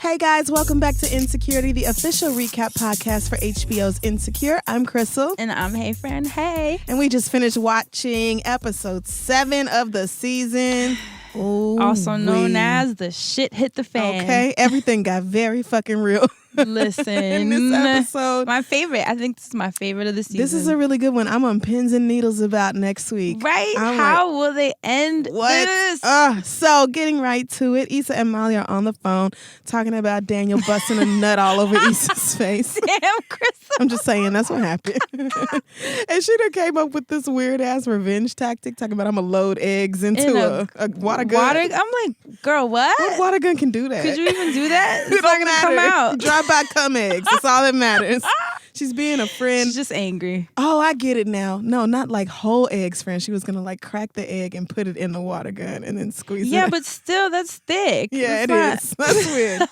Hey guys, welcome back to Insecuriety, the official recap podcast for HBO's Insecure. I'm Crissle. And I'm Hey Fran. Hey. And we just finished watching episode 7 of the season. Ooh, also known as the shit hit the fan. Okay, everything got very fucking real. Listen, in this episode. My favorite. I think this is my favorite of the season. This is a really good one. I'm on pins and needles about next week. Right? How will they end this? So getting right to it, Issa and Molly are on the phone talking about Daniel busting a nut all over Issa's face. Damn, Crissle. I'm just saying, that's what happened. And she done came up with this weird-ass revenge tactic, talking about I'm going to load eggs into a water gun. I'm like, girl, what? What water gun can do that? Could you even do that? It's not going to come out. Drive-by cum eggs. That's all that matters. She's being a friend. She's just angry. Oh, I get it now. No, not like whole eggs, friend. She was going to like crack the egg and put it in the water gun and then squeeze it. Yeah, but still, that's thick. Yeah, it is. That's weird.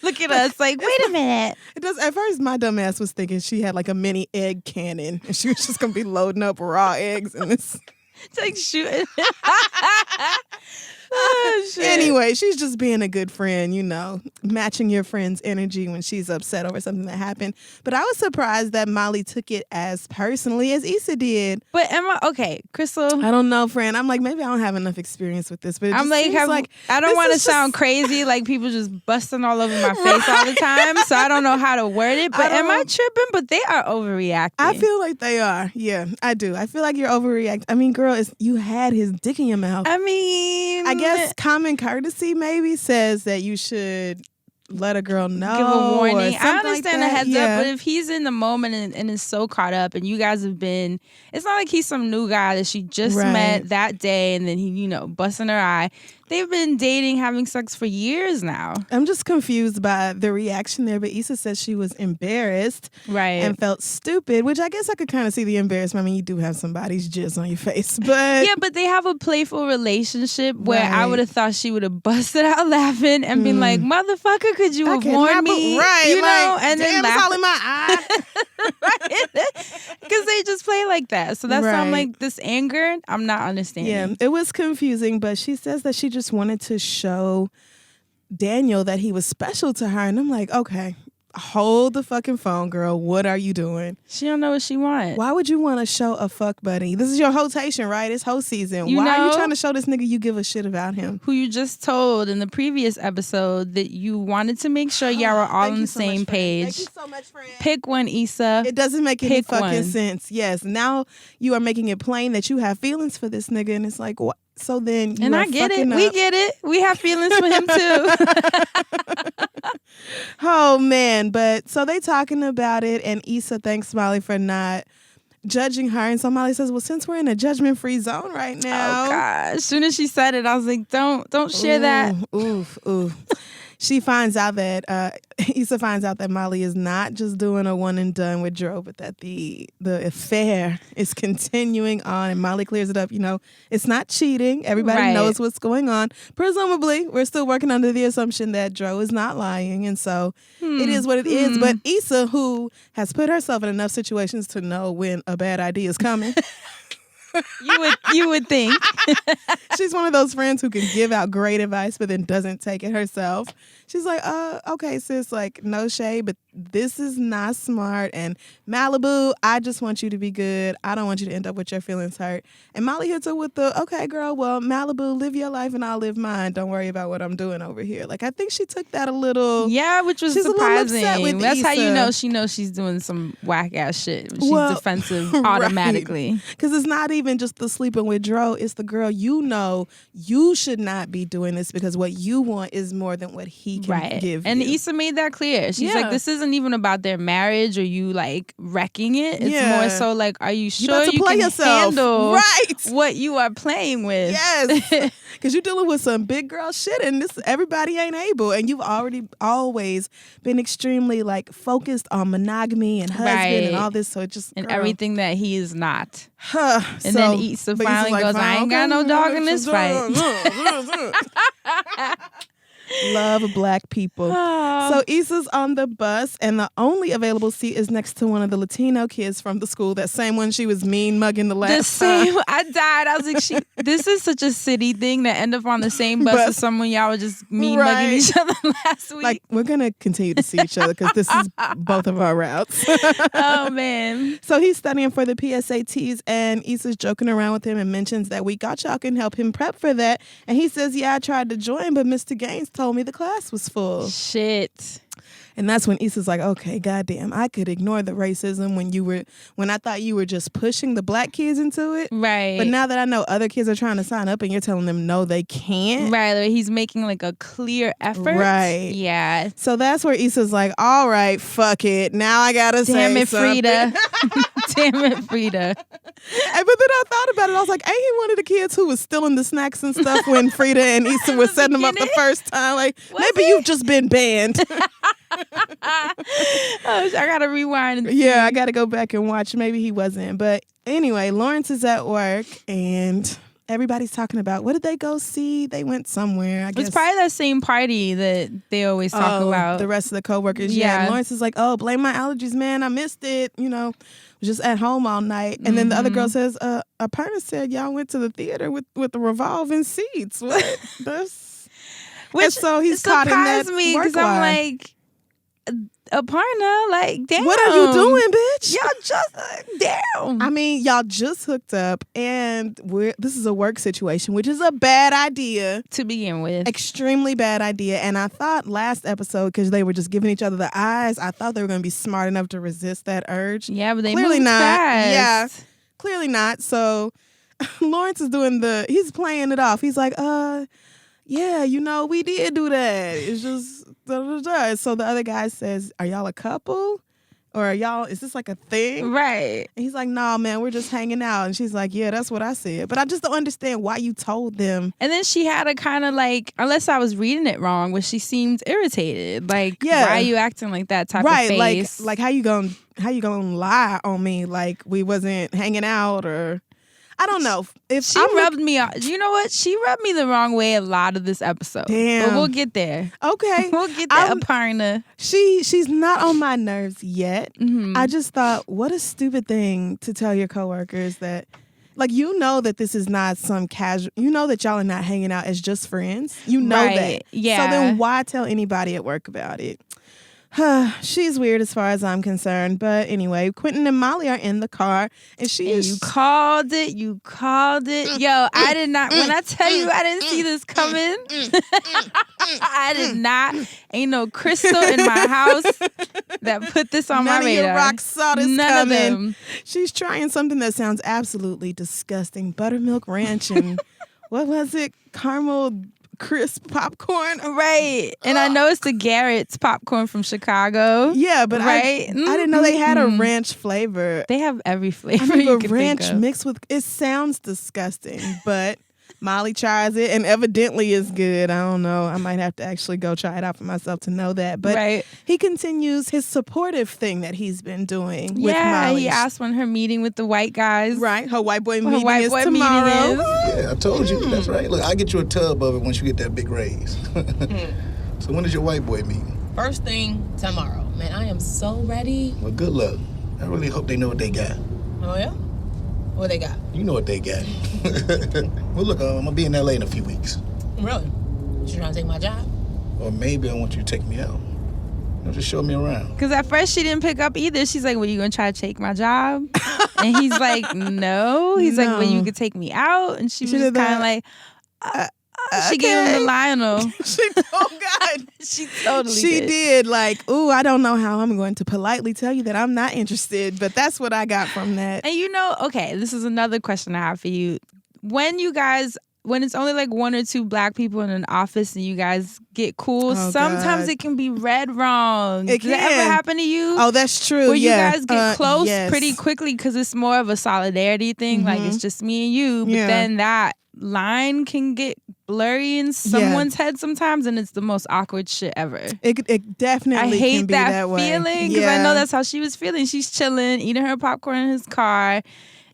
Look at us like, wait a minute. It does. At first, my dumb ass was thinking she had like a mini egg cannon and she was just going to be loading up raw eggs in this. It's like shooting. Shit. Anyway, she's just being a good friend, you know, matching your friend's energy when she's upset over something that happened. But I was surprised that Molly took it as personally as Issa did. But okay, Crissle. I don't know, friend. I'm like, maybe I don't have enough experience with this. But it I'm just like, I don't want to sound crazy, like people just busting all over my face all the time. So I don't know how to word it. But am I tripping? But they are overreacting. I feel like they are. Yeah, I do. I feel like you're overreacting. I mean, girl, you had his dick in your mouth. I mean, I guess common courtesy maybe says that you should let a girl know. Give a warning. I like understand the heads up, but if he's in the moment and is so caught up and you guys have been, it's not like he's some new guy that she just met that day and then he, you know, busting her eye. They've been dating, having sex for years now. I'm just confused by the reaction there, but Issa says she was embarrassed and felt stupid, which I guess I could kind of see the embarrassment. I mean, you do have somebody's jizz on your face, but... Yeah, but they have a playful relationship where I would have thought she would have busted out laughing and been like, motherfucker, could you have warned me? You know, and then it's all in my eye. Because they just play like that. So that's why I'm like, this anger, I'm not understanding. Yeah, it was confusing, but she says that she just wanted to show Daniel that he was special to her. And I'm like, okay, hold the fucking phone, girl. What are you doing? She don't know what she wants. Why would you want to show a fuck buddy? This is your rotation, right? It's whole season. Why are you trying to show this nigga you give a shit about him? Who you just told in the previous episode that you wanted to make sure y'all were all on the same page. Thank you so much, friend. Pick one, Issa. It doesn't make any fucking sense. Yes. Now you are making it plain that you have feelings for this nigga, and it's like, what? So then you and I get it. We get it. We have feelings for him too. Oh man. But so they talking about it and Issa thanks Molly for not judging her. And so Molly says, well, since we're in a judgment-free zone right now. Oh God. As soon as she said it, I was like, don't share that. Ooh. She finds out that Issa finds out that Molly is not just doing a one and done with Dro, but that the affair is continuing on. And Molly clears it up. You know, it's not cheating. Everybody knows what's going on. Presumably, we're still working under the assumption that Dro is not lying, and so it is what it is. But Issa, who has put herself in enough situations to know when a bad idea is coming. You would think. She's one of those friends who can give out great advice but then doesn't take it herself. She's like, okay, sis, like, no shade, but this is not smart. And Malibu, I just want you to be good. I don't want you to end up with your feelings hurt. And Molly hits her with the, okay, girl, well, Malibu, live your life and I'll live mine. Don't worry about what I'm doing over here. Like, I think she took that a little... Yeah, which was surprising. That's Issa. how you know she knows she's doing some whack-ass shit. She's defensive automatically. Because it's not even just the sleeping with Dro. It's the girl, you know, you should not be doing this because what you want is more than what he can give and you. Issa made that clear. She's like, this isn't even about their marriage or you like wrecking it. It's more so like, are you sure you can handle what you are playing with? Yes. Because you're dealing with some big girl shit and this everybody ain't able. And you've always been extremely like focused on monogamy and husband and all this. So it just and everything that he is not. And then Issa finally goes, I ain't got no dog in this fight. Love black people. So Issa's on the bus, and the only available seat is next to one of the Latino kids from the school. That same one she was mean mugging the last time. I died. I was like, this is such a city thing to end up on the same bus as someone y'all were just mean mugging each other last week. Like, we're going to continue to see each other because this is both of our routes. Oh, man. So he's studying for the PSATs, and Issa's joking around with him and mentions that we got y'all can help him prep for that. And he says, yeah, I tried to join, but Mr. Gaines told me the class was full. Shit. And that's when Issa's like, okay, goddamn, I could ignore the racism when I thought you were just pushing the black kids into it. Right. But now that I know other kids are trying to sign up and you're telling them no, they can't. Right. Like he's making like a clear effort. Right. Yeah. So that's where Issa's like, all right, fuck it. Now I gotta say something. Frida. Damn it, Frida. But then I thought about it. I was like, ain't he one of the kids who was stealing the snacks and stuff when Frida and Issa were setting them up the first time? Like, maybe you've just been banned. I gotta rewind. Yeah, I gotta go back and watch. Maybe he wasn't. But anyway, Lawrence is at work and everybody's talking about what did they go see? They went somewhere. I guess it's probably that same party that they always talk about. The rest of the coworkers. Yeah. And Lawrence is like, oh, blame my allergies, man. I missed it. You know, was just at home all night. And then the other girl says, a partner said y'all went to the theater with the revolving seats. What? Which and so he's caught in that me because I'm like, Aparna, like, damn. What are you doing, bitch? Y'all just, damn. I mean, y'all just hooked up, and this is a work situation, which is a bad idea. To begin with. Extremely bad idea. And I thought last episode, because they were just giving each other the eyes, I thought they were going to be smart enough to resist that urge. Yeah, but they clearly moved not. fast. Yeah, clearly not. So Lawrence is he's playing it off. He's like, yeah, you know, we did do that. It's just So the other guy says, are y'all a couple? Or is this like a thing? Right. And he's like, no, man, we're just hanging out. And she's like, yeah, that's what I said. But I just don't understand why you told them. And then she had a kind of like, unless I was reading it wrong, but she seemed irritated. Like, why are you acting like that type of face? Right, like how you gonna lie on me like we wasn't hanging out or... I don't know. If she rubbed me off. You know what? She rubbed me the wrong way a lot of this episode. Damn. But we'll get there. Okay. We'll get there, Aparna. She's not on my nerves yet. Mm-hmm. I just thought, what a stupid thing to tell your coworkers that, like, you know that this is not some casual, you know that y'all are not hanging out as just friends. You know that. Yeah. So then why tell anybody at work about it? She's weird as far as I'm concerned. But anyway, Quentin and Molly are in the car, and You called it. Yo, I did not. When I tell you I didn't see this coming, I did not. Ain't no Crystal in my house that put this on my radar. None of your rocks saw this None coming. of them. She's trying something that sounds absolutely disgusting. Buttermilk ranch and what was it? Caramel crisp popcorn. Right. And I know it's the Garrett's popcorn from Chicago. Yeah, but right? I didn't know they had a ranch flavor. They have every flavor. I mean, you could ranch think of. mixed with it sounds disgusting, but Molly tries it and evidently is good. I don't know. I might have to actually go try it out for myself to know that. But he continues his supportive thing that he's been doing with Molly. Yeah, he asked when her meeting with the white guys. Right. Her white boy meeting is tomorrow. Yeah, I told you. That's right. Look, I'll get you a tub of it once you get that big raise. So when is your white boy meeting? First thing tomorrow. Man, I am so ready. Well, good luck. I really hope they know what they got. Oh, yeah? What they got? You know what they got. Well, look, I'm going to be in L.A. in a few weeks. Really? You trying to take my job? Or maybe I want you to take me out. Just show me around. Because at first she didn't pick up either. She's like, well, you going to try to take my job? And he's like, no. He's like, well, you could take me out. And she was just kind of like, she gave him the Lionel. God. She totally She did. Like, ooh, I don't know how I'm going to politely tell you that I'm not interested, but that's what I got from that. And you know, okay, this is another question I have for you. When it's only like one or two black people in an office and you guys get cool, sometimes it can be read wrong. Does that ever happen to you? Oh, that's true. Where you guys get close yes. pretty quickly because it's more of a solidarity thing. Mm-hmm. Like, it's just me and you. But then that line can get blurry in someone's head sometimes, and it's the most awkward shit ever. It definitely I hate can be that way. feeling because I know that's how she was feeling. She's chilling, eating her popcorn in his car,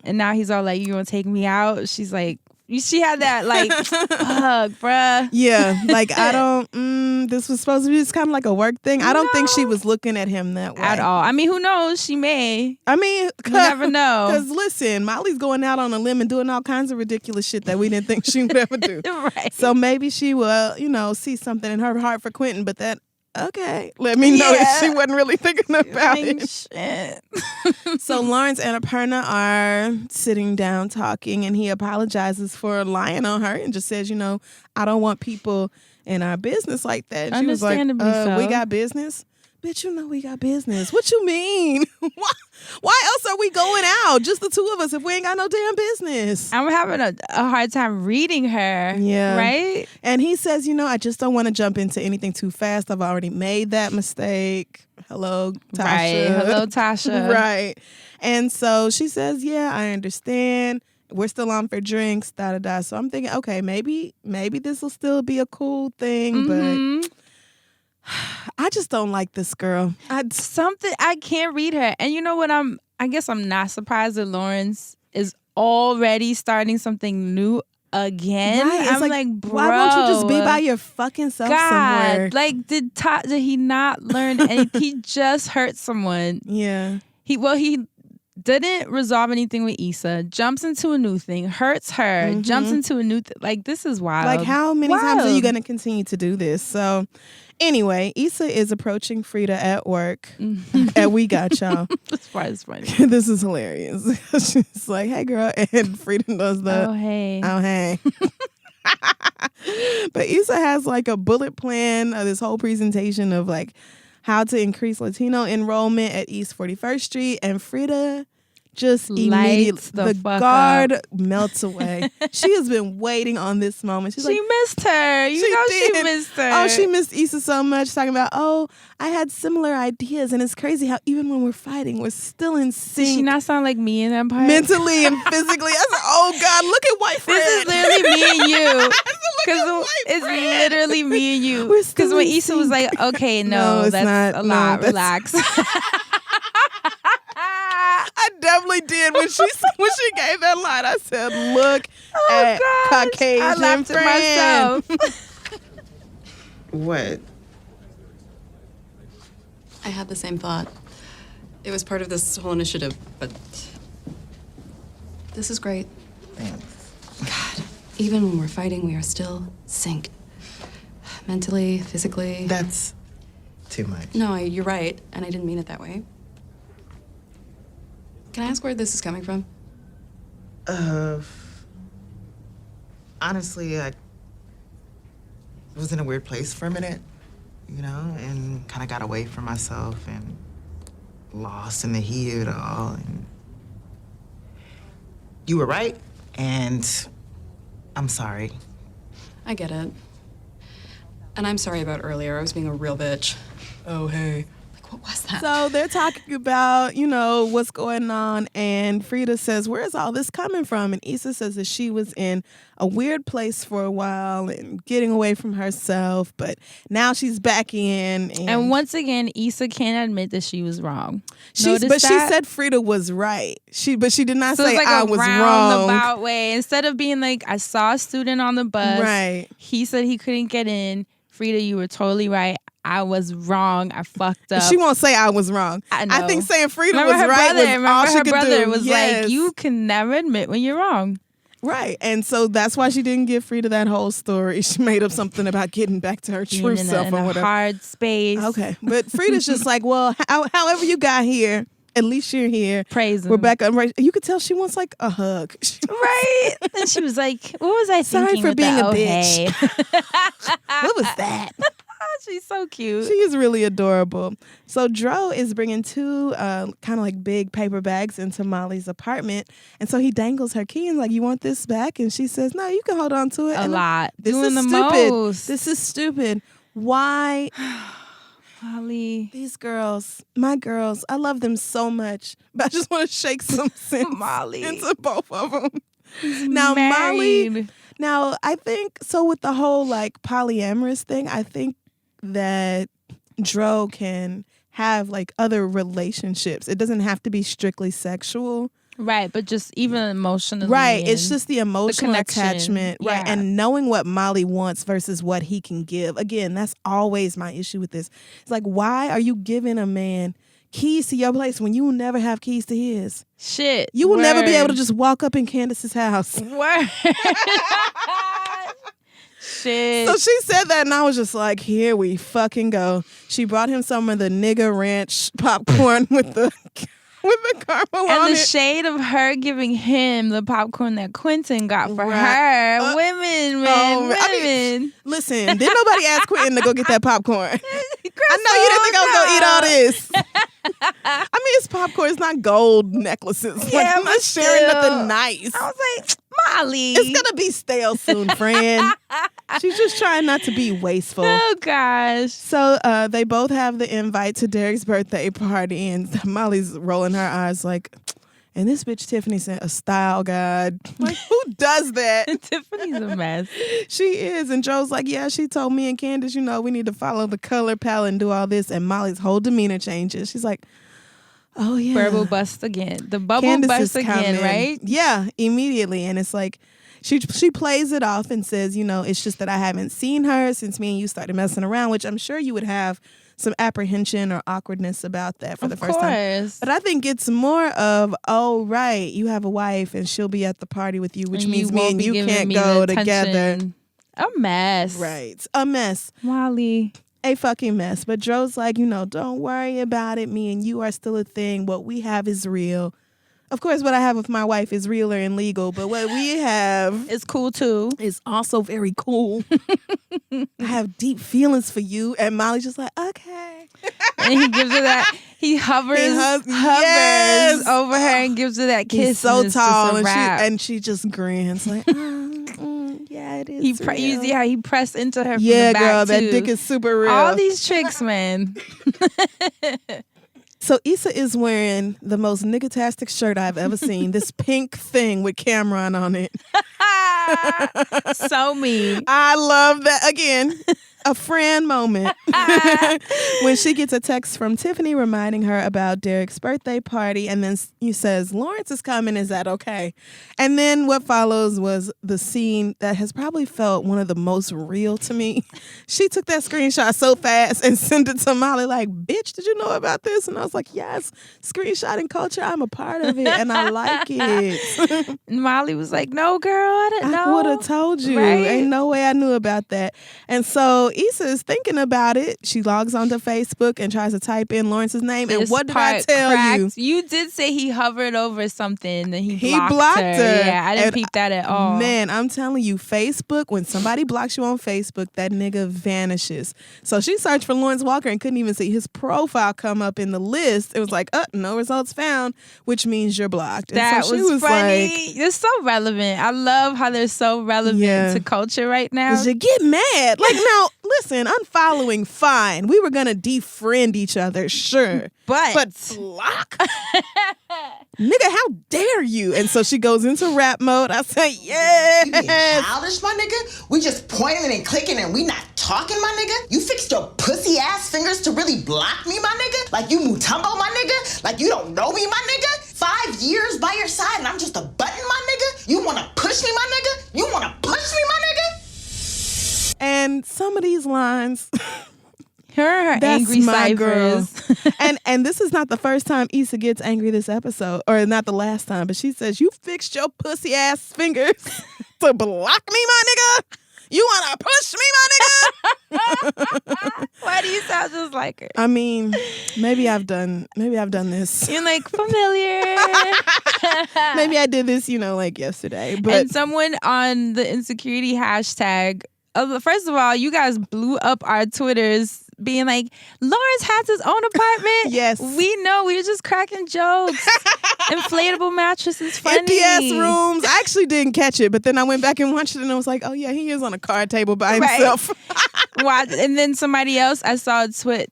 and now he's all like, you gonna take me out? She's like, She had that like hug, bruh. Yeah, like I don't. This was supposed to be just kind of like a work thing. I don't think she was looking at him that way At all. I mean, who knows? She may. I mean, You never know. Because listen, Molly's going out on a limb and doing all kinds of ridiculous shit that we didn't think she would ever do. Right. So maybe she will, see something in her heart for Quentin, but that. Okay, let me know that she wasn't really thinking about it. Shit. So Lawrence and Aparna are sitting down talking, and he apologizes for lying on her and just says, I don't want people in our business like that. She was like, Understandably so. We got business? Bitch, we got business. What you mean? Why else are we going out? Just the two of us if we ain't got no damn business. I'm having a hard time reading her. Yeah. Right? And he says, I just don't want to jump into anything too fast. I've already made that mistake. Hello, Tasha. Right. Hello, Tasha. Right. And so she says, yeah, I understand. We're still on for drinks, da-da-da. So I'm thinking, okay, maybe this will still be a cool thing, but I just don't like this girl. I can't read her. And you know what? I guess I'm not surprised that Lawrence is already starting something new again. Right. I'm like, bro, why won't you just be by your fucking self somewhere? Like, did he not learn anything? He just hurt someone. Yeah. He didn't resolve anything with Issa, jumps into a new thing, hurts her, jumps into a new thing. Like, this is wild. Like, how many times are you going to continue to do this? So, anyway, Issa is approaching Frida at work, and we got y'all. This part is funny. This is hilarious. She's like, hey, girl, and Frida does the, oh, hey. But Issa has like a bullet plan of this whole presentation of like how to increase Latino enrollment at East 41st Street, and Frida just immediately the guard melts away. She has been waiting on this moment. She's she missed her. She missed her. Oh, she missed Issa so much, talking about, I had similar ideas, and it's crazy how even when we're fighting, we're still in sync. Does she not sound like me in that part? Mentally and physically. I said, oh God, look at White Fred. This is literally me and you. Because it's literally me and you. Because when Issa was like, okay, no that's not, a lot. Relax. I definitely did when she gave that line. I said, "Look at Caucasian I laughed Fran." at myself. What? I had the same thought. It was part of this whole initiative, but this is great. Thanks. God, even when we're fighting, we are still synced. Mentally, physically. That's too much. No, you're right, and I didn't mean it that way. Can I ask where this is coming from? Honestly, I was in a weird place for a minute, and kind of got away from myself and lost in the heat of it all. And you were right, and I'm sorry. I get it. And I'm sorry about earlier. I was being a real bitch. Oh, hey. What was that? So they're talking about, what's going on, and Frida says, where's all this coming from? And Issa says that she was in a weird place for a while and getting away from herself, but now she's back in. And once again, Issa can't admit that she was wrong. She said Frida was right. But she did not say like I was wrong. Roundabout way. Instead of being like, I saw a student on the bus. Right. He said he couldn't get in. Frida, you were totally right. I was wrong. I fucked up. She won't say I was wrong. I think saying Frida was right was all she could do. Her brother was like, you can never admit when you're wrong. Right. And so that's why she didn't give Frida that whole story. She made up something about getting back to her true self or whatever. Hard space. Okay. But Frida's just like, well, however you got here, at least you're here. Praise him. We're back. You could tell she wants like a hug. Right. And she was like, what was I thinking? Sorry for being a bitch. Hey. What was that? She's so cute. She is really adorable. So Dro is bringing two kind of like big paper bags into Molly's apartment. And so he dangles her key and like, you want this back? And she says, no, you can hold on to it. A lot. This Doing is the stupid. most. This is stupid. Why? Molly. These girls, my girls, I love them so much. But I just want to shake some sense Molly. into both of them. Now, Molly, I think, so with the whole like polyamorous thing, I think that Dro can have like other relationships. It doesn't have to be strictly sexual. Right, but just even emotionally. Right, it's and just the emotional connection. attachment, right, Yeah. and knowing what Molly wants versus what he can give. Again, that's always my issue with this. It's like, why are you giving a man keys to your place when you will never have keys to his? Shit. You will never be able to Word. just walk up in Candace's house. Word. Shit. So she said that, and I was just like, here we fucking go. She brought him some of the nigga ranch popcorn with the caramel on and the it. shade of her giving him the popcorn that Quentin got for Right. her. Women, man, I mean, women. listen, didn't nobody ask Quentin to go get that popcorn? I know you didn't think I was going to eat all this. I mean, it's popcorn. It's not gold necklaces. Yeah, Like, I'm not but sharing still. nothing nice. I was like, Molly. It's going to be stale soon, Fran. She's just trying not to be wasteful. Oh, gosh. So they both have the invite to Derek's birthday party, and Molly's rolling her eyes like, and this bitch Tiffany sent a style guide. Like, who does that? Tiffany's a mess. She is. And Joe's like, yeah, she told me and Candace, we need to follow the color palette and do all this. And Molly's whole demeanor changes. She's like, oh, yeah. Verbal bust again. The bubble Candace bust is again, coming. right? Yeah, immediately. And it's like, she plays it off and says, it's just that I haven't seen her since me and you started messing around, which I'm sure you would have some apprehension or awkwardness about that for the first time. But I think it's more of, oh, right, you have a wife and she'll be at the party with you, which And means you me won't and be you giving can't me go the together. attention. A mess. Right. A mess. Molly. A fucking mess. But Joe's like, don't worry about it. Me and you are still a thing. What we have is real. Of course, what I have with my wife is realer and legal, but what we have It's cool too. is also very cool. I have deep feelings for you. And Molly's just like, okay. And he gives her that. He hovers yes. over her and gives her that kiss. He's so and it's just tall, a wrap. and she just grins like, yeah, it is. He real. he pressed into her. Yeah, from the back girl, that too. dick is super real. All these tricks, man. So Issa is wearing the most niggatastic shirt I've ever seen. This pink thing with Cameron on it. So mean. I love that. Again, a Fran moment. When she gets a text from Tiffany reminding her about Derek's birthday party, and then he says, Lawrence is coming, is that okay? And then what follows was the scene that has probably felt one of the most real to me. She took that screenshot so fast and sent it to Molly like, bitch, did you know about this? And I was like, yes, screenshotting culture, I'm a part of it, and I like it. And Molly was like, no, girl, I didn't know. I would have told you. Right? Ain't no way I knew about that. And so Issa is thinking about it. She logs onto Facebook and tries to type in Lawrence's name. And This what did I part tell you? cracked. You did say he hovered over something and he He blocked her. her. Yeah, I didn't And, peep that at all. Man, I'm telling you, Facebook, when somebody blocks you on Facebook, that nigga vanishes. So she searched for Lawrence Walker and couldn't even see his profile come up in the list. It was like, no results found, which means you're blocked. And That so she was funny. like, They're so relevant. I love how they're so relevant Yeah. to culture right now. you get mad. Like, now, listen, unfollowing, fine. We were going to defriend each other, sure. But block? Nigga, how dare you? And so she goes into rap mode. I say, You being yes. childish, my nigga? We just pointing and clicking and we not talking, my nigga? You fixed your pussy ass fingers to really block me, my nigga? Like you Mutombo, my nigga? Like you don't know me, my nigga? 5 years by your side and I'm just a button, my nigga? You wanna push me, my nigga? You wanna push me, my nigga? And some of these lines, her that's angry my girl. ciphers. and this is not the first time Issa gets angry this episode, or not the last time, but she says, you fixed your pussy ass fingers to block me, my nigga? You wanna push me, my nigga? Why do you sound just like her? I mean, maybe I've done this. You're like familiar. Maybe I did this, like yesterday. But And someone on the Insecurity hashtag, first of all, you guys blew up our Twitters being like, Lawrence has his own apartment. Yes. We know. We were just cracking jokes. Inflatable mattress is funny. NPS rooms. I actually didn't catch it, but then I went back and watched it and I was like, oh yeah, he is on a card table by himself. And then somebody else, I saw a tweet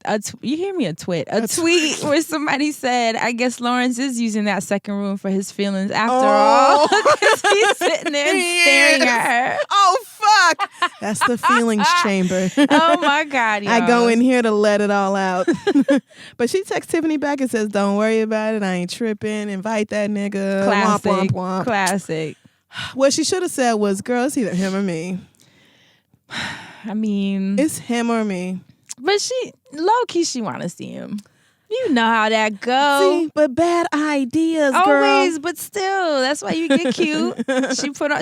where somebody said, I guess Lawrence is using that second room for his feelings after all. Because he's sitting there and staring at her. Oh, fuck. fuck. That's the feelings chamber. Oh my God, y'all. I go in here to let it all out. But she texts Tiffany back and says, don't worry about it. I ain't tripping. Invite that nigga. Classic. Womp, womp, womp. Classic. What she should have said was, girl, it's either him or me. I mean, It's him or me. but she low key she want to see him. You know how that goes. See, but bad ideas, girl. Always, but still, that's why you get cute.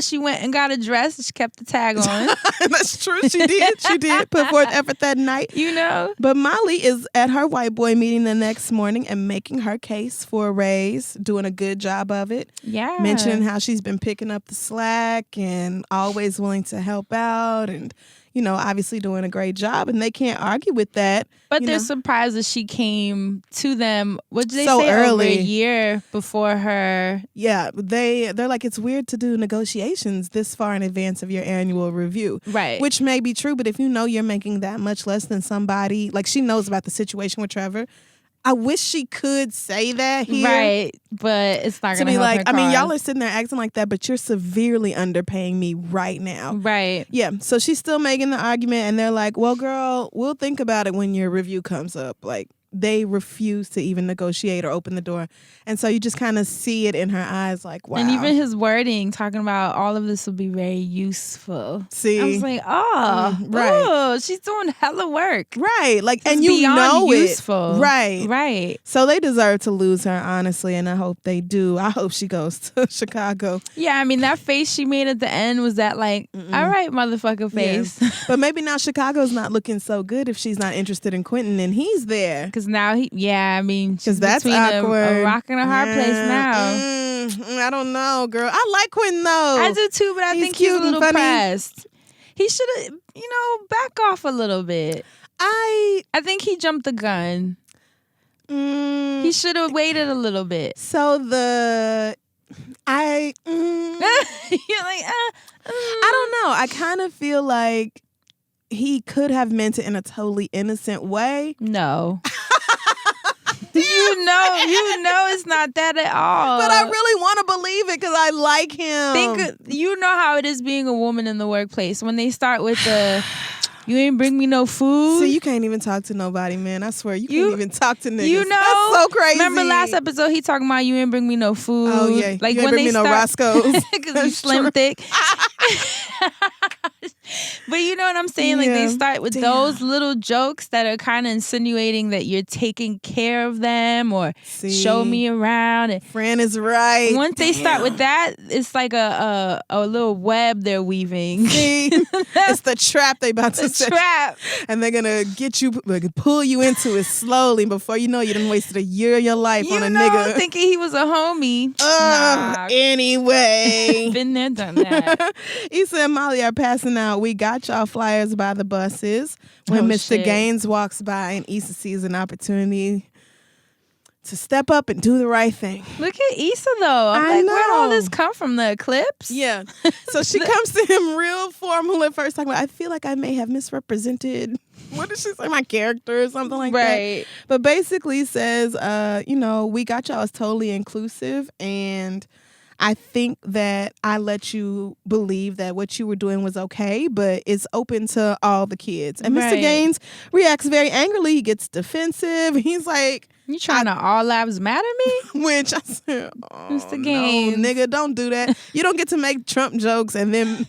She went and got a dress. She kept the tag on. That's true. She did. She did put forth effort that night. You know. But Molly is at her white boy meeting the next morning and making her case for a raise, doing a good job of it. Yeah. Mentioning how she's been picking up the slack and always willing to help out and, you know, obviously doing a great job. And they can't argue with that. But you they're know. surprised that she came to them. What did they So say? early. Over a year before her. Yeah, they're like, it's weird to do negotiations this far in advance of your annual review. Right. Which may be true, but if you know you're making that much less than somebody, like she knows about the situation with Trevor, I wish she could say that here. Right. But it's not To going to be help like, her I mean, y'all cause. are sitting there acting like that, but you're severely underpaying me right now. Right. Yeah, so she's still making the argument, and they're like, well, girl, we'll think about it when your review comes up. Like, they refuse to even negotiate or open the door. And so you just kind of see it in her eyes like, wow. And even his wording, talking about all of this will be very useful. See? I was like, oh, right. oh, she's doing hella work. Right, like, It's and you beyond know useful. it. Right. Right. So they deserve to lose her, honestly, and I hope they do. I hope she goes to Chicago. Yeah, I mean, that face she made at the end was that like, all right, motherfucker face. Yes. But maybe now Chicago's not looking so good if she's not interested in Quentin and he's there. Because now I mean, she's Because that's between awkward. a rock and a hard place now. I don't know, girl. I like Quentin, though. I do too, but I He's think he's a cute and little funny. pressed. He should have, back off a little bit. I think he jumped the gun. He should have waited a little bit. So You're like, I don't know. I kind of feel like he could have meant it in a totally innocent way. no. you know it's not that at all. But I really want to believe it because I like him. You know how it is being a woman in the workplace when they start with the you ain't bring me no food. See, you can't even talk to nobody, man. I swear, you can't even talk to niggas. You know, that's so crazy. Remember last episode he talking about you ain't bring me no food. Oh yeah, like you ain't when bring they me no start Roscoe's because you slim thick. But you know what I'm saying? Like they start with those little jokes that are kind of insinuating that you're taking care of them or show me around. And Fran is right. once they start with that, it's like a little web they're weaving. See, it's the trap they about to set. Trap. And they're gonna get you, like, pull you into it slowly. Before you know, you done wasted a year of your life on a nigga. Thinking he was a homie. Nah. Anyway. Been there, done that. Issa and Molly are passing out. We got y'all flyers by the buses. When Mr. shit. Gaines walks by and Issa sees an opportunity to step up and do the right thing. Look at Issa though. I'm I like, where'd all know. this come from? The eclipse? Yeah. So she comes to him real formal at first, talking about, I feel like I may have misrepresented, what did she say, my character or something like that. Right. But basically says, we got y'all as totally inclusive, and I think that I let you believe that what you were doing was okay, but it's open to all the kids. And Mr. Right. Gaines reacts very angrily. He gets defensive. He's like, You trying to all lives matter me? which I said, Mr. Gaines. no, nigga, don't do that. You don't get to make Trump jokes and then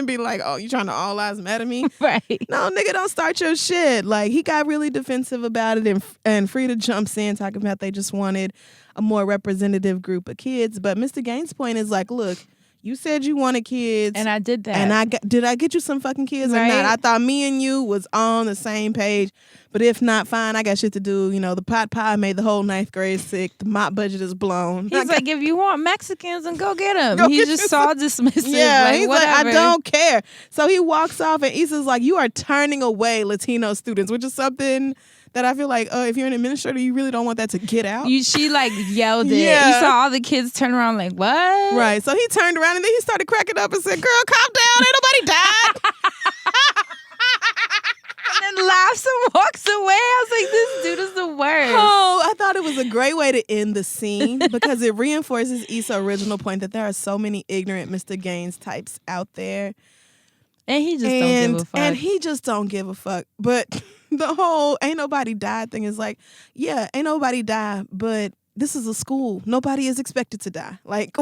be like, oh, you trying to all lives matter me? Right. No, nigga, don't start your shit. Like, he got really defensive about it, and Frida jumps in talking about they just wanted a more representative group of kids. But Mr. Gaines' point is like, look, you said you wanted kids. And I did that. And did I get you some fucking kids or Right. not? I thought me and you was on the same page. But if not, fine, I got shit to do. You know, the pot pie made the whole 9th grade sick. The mop budget is blown. He's like, if you want Mexicans, then go get them. Go He's get just you all dismissive. yeah, like, he's whatever. like, I don't care. So he walks off, and Issa's like, you are turning away Latino students, which is something that I feel like, if you're an administrator, you really don't want that to get out. She like yelled it. Yeah. You saw all the kids turn around like, what? Right. So he turned around, and then he started cracking up and said, girl, calm down. Ain't nobody died. And then laughs and walks away. I was like, this dude is the worst. Oh, I thought it was a great way to end the scene because it reinforces Issa's original point that there are so many ignorant Mr. Gaines types out there. And he just don't give a fuck. And he just don't give a fuck. But the whole ain't nobody died thing is like, yeah, ain't nobody died, but this is a school. Nobody is expected to die. Like,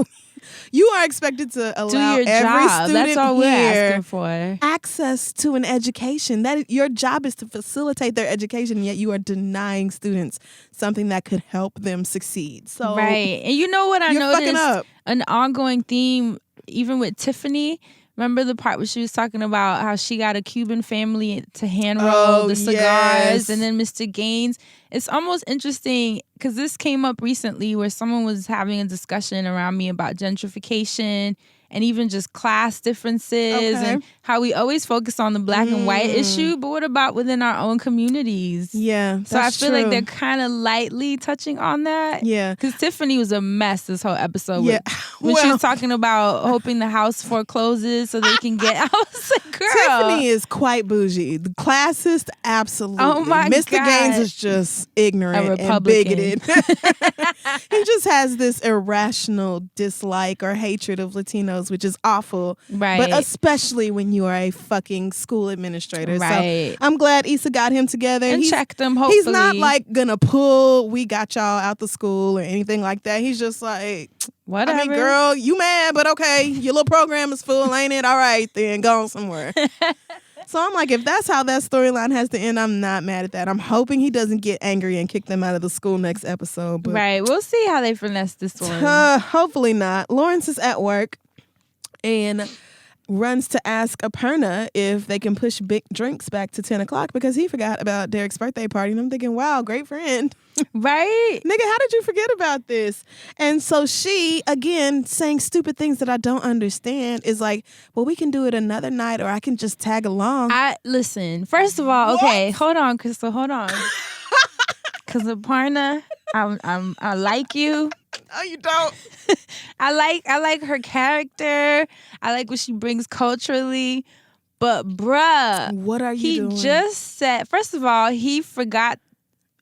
you are expected to allow Do your every job. student That's all we're here asking for. access to an education. That your job is to facilitate their education, yet you are denying students something that could help them succeed. So Right. And you know what I you're fucking noticed? up. An ongoing theme, even with Tiffany. Remember the part where she was talking about how she got a Cuban family to hand roll the cigars, yes. and then Mr. Gaines. It's almost interesting because this came up recently where someone was having a discussion around me about gentrification and even just class differences and how we always focus on the black and white issue, but what about within our own communities? Yeah, So I that's feel like true. they're kind of lightly touching on that. Yeah. Because Tiffany was a mess this whole episode. Yeah. When she Well- was talking about hoping the house forecloses so they can get out. I was like, girl. Tiffany is quite bougie. The classist, absolutely. Oh my Mr. God. Gaines is just ignorant A and Republican. bigoted. He just has this irrational dislike or hatred of Latinos, which is awful. Right. But especially when you are a fucking school administrator. Right. So I'm glad Issa got him together. And He's- checked them, hopefully. He's not like gonna pull, we got y'all out the school or anything like that. He's just like, Whatever. I mean, girl, you mad, but okay, your little program is full, ain't it? All right, then go on somewhere. So I'm like, if that's how that storyline has to end, I'm not mad at that. I'm hoping he doesn't get angry and kick them out of the school next episode. But Right. We'll see how they finesse this one. hopefully not. Lawrence is at work and runs to ask Aparna if they can push big drinks back to 10 o'clock because he forgot about Derek's birthday party. And I'm thinking, wow, great friend. Right? Nigga, how did you forget about this? And so she, again, saying stupid things that I don't understand, is like, well, we can do it another night or I can just tag along. Listen, first of all, okay, hold on, Crystal, hold on. Because Aparna, I like you. No, you don't. I like her character. I like what she brings culturally. But bruh, What are you he doing? just said, first of all, he forgot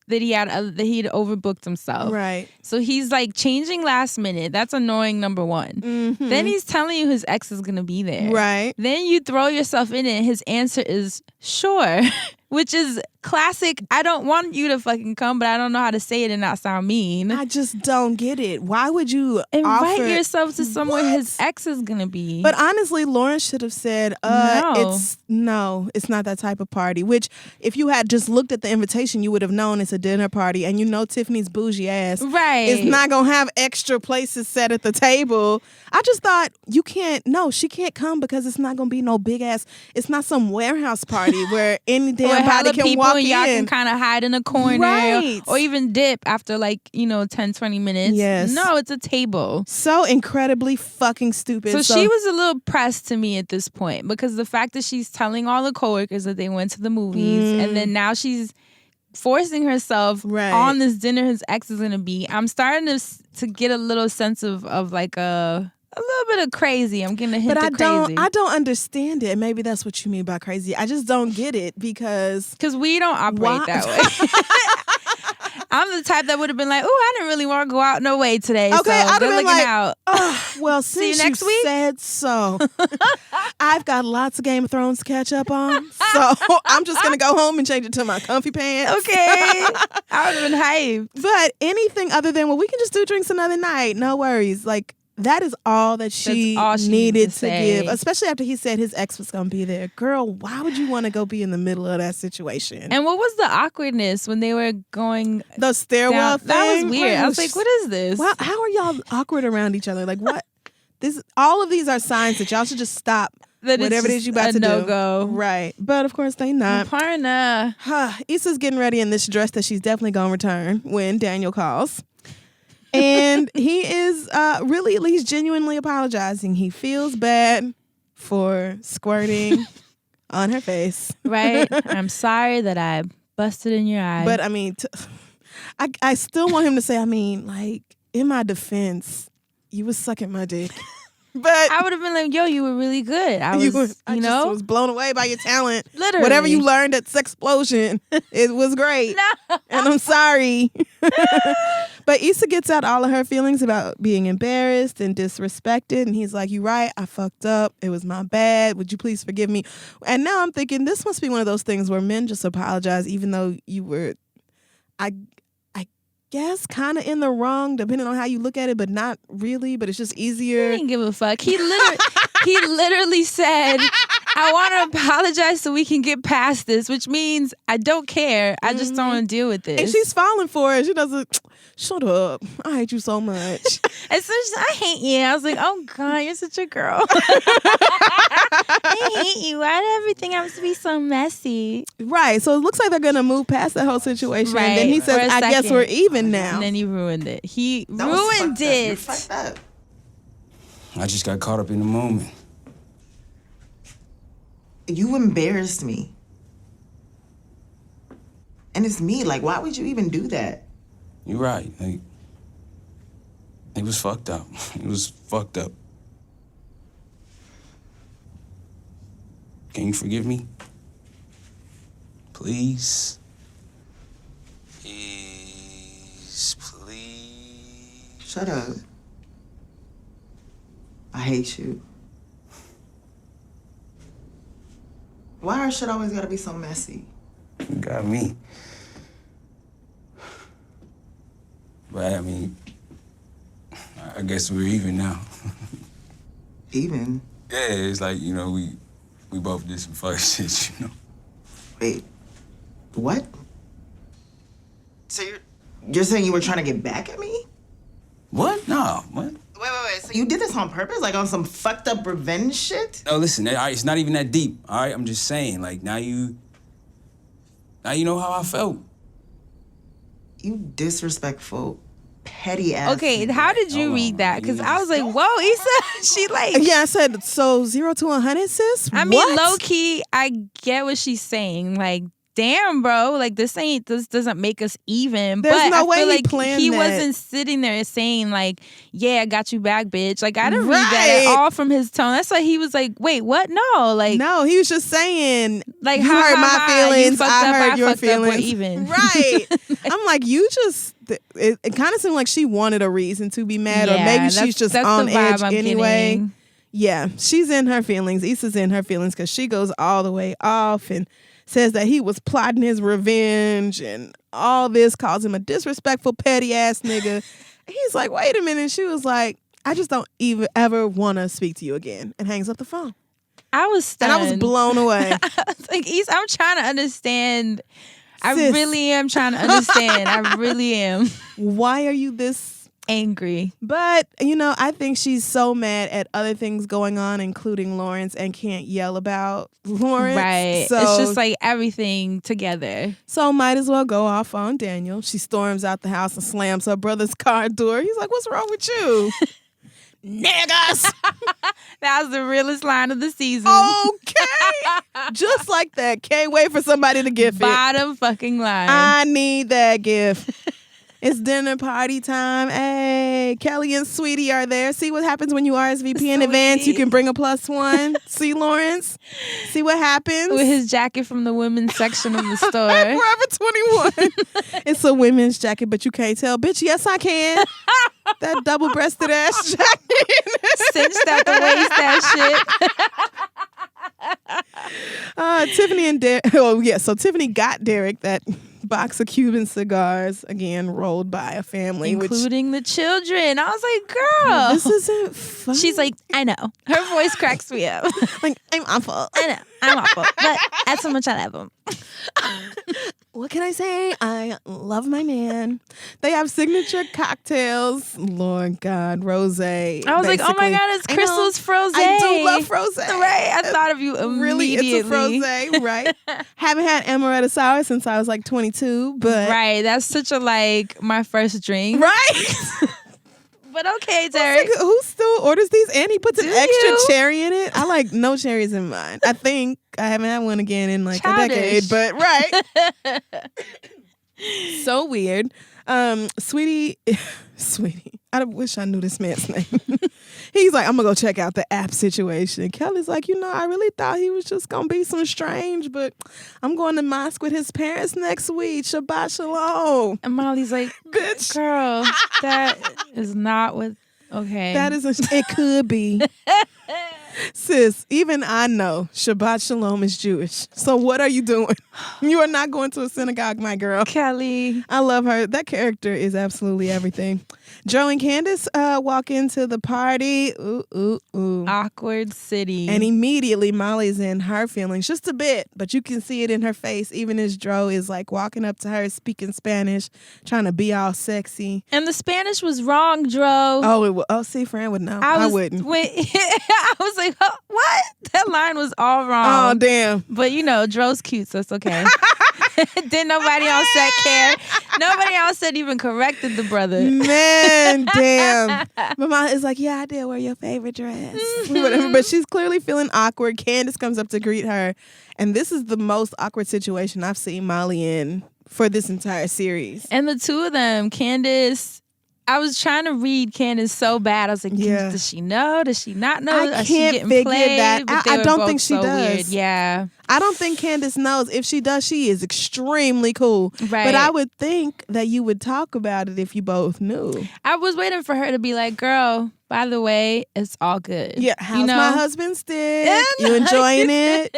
that he'd overbooked himself. Right. So he's like changing last minute. That's annoying, number one. Mm-hmm. Then he's telling you his ex is going to be there. Right. Then you throw yourself in it. His answer is sure, which is classic. I don't want you to fucking come, but I don't know how to say it and not sound mean. I just don't get it. Why would you Invite offer... yourself to somewhere What? his ex is going to be. But honestly, Lawrence should have said, No. it's not that type of party. Which, if you had just looked at the invitation, you would have known it's a dinner party. And you know Tiffany's bougie ass Right. is not going to have extra places set at the table. I just thought, she can't come because it's not going to be no big ass, it's not some warehouse party where any damn or body hella can people walk and y'all in. can kind of hide in a corner Right. or even dip after 10, 20 minutes. Yes. No, it's a table. So incredibly fucking stupid. So she was a little pressed to me at this point because the fact that she's telling all the coworkers that they went to the movies and then now she's forcing herself Right. on this dinner his ex is going to be. I'm starting to get a little sense of like a little bit of crazy. I'm getting a hint But of crazy. I don't understand it. Maybe that's what you mean by crazy. I just don't get it because we don't operate Why- that way. I'm the type that would have been like, "Oh, I didn't really want to go out no way today." Okay, so I'd have good been looking like, out. well, See you since next week? said so, I've got lots of Game of Thrones to catch up on. So I'm just gonna go home and change it to my comfy pants. Okay, I would have been hyped. But anything other than, well, we can just do drinks another night. No worries. Like, that is all that she, That's all she needed needed to to say. give, especially after he said his ex was going to be there. Girl, why would you want to go be in the middle of that situation? And what was the awkwardness when they were going the stairwell down? thing? That was weird. I was like, "What is this?" Wow, how are y'all awkward around each other? Like, what? All of these are signs that y'all should just stop That it's whatever it just is you about a to no-go. do. Right. But of course they not. Aparna. Issa's getting ready in this dress that she's definitely going to return when Daniel calls. And he is really, at least genuinely apologizing. He feels bad for squirting on her face. Right. I'm sorry that I busted in your eye. But I mean, I still want him to say, I mean, like, in my defense, you was sucking my dick. But I would have been like, "Yo, you were really good." I was, I just was blown away by your talent. Literally. Whatever you learned at Sexplosion, it was great. No. And I'm sorry. But Issa gets out all of her feelings about being embarrassed and disrespected. And he's like, "You right. I fucked up. It was my bad. Would you please forgive me?" And now I'm thinking this must be one of those things where men just apologize even though you were, I guess, kind of in the wrong, depending on how you look at it, but not really. But it's just easier. He didn't give a fuck. He literally said, "I want to apologize so we can get past this," which means I don't care. I just don't want to deal with this. And she's falling for it. She doesn't. Shut up. I hate you so much. As soon as I hate you, I was like, "Oh God, you're such a girl." I hate you. Why did everything have to be so messy? Right. So it looks like they're going to move past that whole situation. Right, And then he says, "I guess we're even now." And then he ruined it. He That was ruined fucked up. it. You're fucked up. I just got caught up in the moment. You embarrassed me. And it's me. Like, why would you even do that? You're right. Like, it was fucked up. It was fucked up. Can you forgive me? Please? Please, please. Shut up. I hate you. Why our shit always gotta be so messy? You got me. But I mean, I guess we're even now. Even? Yeah, it's like, you know, we both did some fuck shit, you know. Wait. What? So you're saying you were trying to get back at me? What? No, what? Wait. So you did this on purpose? Like on some fucked up revenge shit? No, listen, it's not even that deep, all right? I'm just saying, like, now you know how I felt. You disrespectful, petty ass. Okay, nigga. how did you read that? Because I was like, "Whoa, Issa," she like. Yeah, I said, so 0 to 100, sis? I mean, What? low key, I get what she's saying. Like, damn, bro, like this doesn't make us even. There's but no I way feel he like planned he that. wasn't sitting there saying like, "Yeah, I got you back, bitch." Like, I didn't read that Right. at all from his tone. That's why he was like, "Wait, what? No, like, No, he was just saying, like you ha, hurt ha, my ha, feelings, you fucked I up, hurt I your fucked up, we're feelings. even." Right. I'm like, you just, it kind of seemed like she wanted a reason to be mad, or Yeah, maybe that's- she's just that's on the vibe edge I'm anyway. getting. Yeah, she's in her feelings. Issa's in her feelings because she goes all the way off and says that he was plotting his revenge and all this, calls him a disrespectful, petty ass nigga. He's like, wait a minute. She was like, I just don't even ever want to speak to you again, and hangs up the phone. I was stunned. And I was blown away. I was like, Issa, I'm trying to understand. I Sis. really am trying to understand. I really am Why are you this? angry. But, you know, I think she's so mad at other things going on, including Lawrence, and can't yell about Lawrence. Right. So, It's just like everything together. so might as well go off on Daniel. She storms out the house and slams her brother's car door. He's like, what's wrong with you? Niggas. That was the realest line of the season. Okay. Just like that. Can't wait for somebody to gift it. Bottom fucking line. I need that gift. It's dinner party time. Hey, Kelly and Sweetie are there. See what happens when you RSVP in advance. You can bring a +1. See Lawrence. See what happens. With his jacket from the women's section of the store. Forever 21. It's a women's jacket, but you can't tell. Bitch, yes, I can. That double-breasted ass jacket. Cinched at the waist, that shit. Tiffany and Derek. Oh, yeah. So Tiffany got Derek that box of Cuban cigars, again, rolled by a family. Including the children. I was like, girl. This isn't fun. She's like, I know. Her voice cracks me up. like, I'm awful. I know. I'm awful. But that's how much I love him. What can I say? I love my man. They have signature cocktails. Lord God, rosé. I was like, oh my God, it's Crissle's Frosé. I do love frosé. Right. I thought of you immediately. Really, it's a frosé, right? Haven't had amaretto sour since I was like 22, but Right. That's such a like my first drink. right. But okay, Derek. Like, who still orders these? And he puts an Do extra you? cherry in it. I like no cherries in mine. I think I haven't had one again in like Childish. a decade, but right. So weird. Sweetie. I wish I knew this man's name. He's like, I'm going to go check out the app situation. Kelly's like, I really thought he was just going to be some strange, but I'm going to mosque with his parents next week. Shabbat shalom. And Molly's like, Bitch. girl, that is not what, okay. That is, it could be. Sis, even I know Shabbat Shalom is Jewish. So what are you doing? You are not going to a synagogue, my girl. Kelly. I love her. That character is absolutely everything. Joe and Candace walk into the party. Ooh. Awkward city. And immediately Molly's in her feelings just a bit, but you can see it in her face, even as Joe is like walking up to her, speaking Spanish, trying to be all sexy. And the Spanish was wrong, Dro. See, Fran would know. I wouldn't. I was like, huh, what? That line was all wrong. Oh, damn. But Dro's cute, so it's okay. Didn't nobody on set care. Nobody on set even corrected the brother. Man, damn. Mama is like, yeah, I did wear your favorite dress. Whatever. But she's clearly feeling awkward. Candace comes up to greet her. And this is the most awkward situation I've seen Molly in for this entire series. And the two of them, Candace, I was trying to read Candace so bad. I was like, yeah. Does she know? Does she not know? I can't figure that. I don't think she does. Weird. Yeah. I don't think Candace knows. If she does, she is extremely cool. Right. But I would think that you would talk about it if you both knew. I was waiting for her to be like, girl, by the way, it's all good. Yeah, how's my husband's dick? You enjoying it?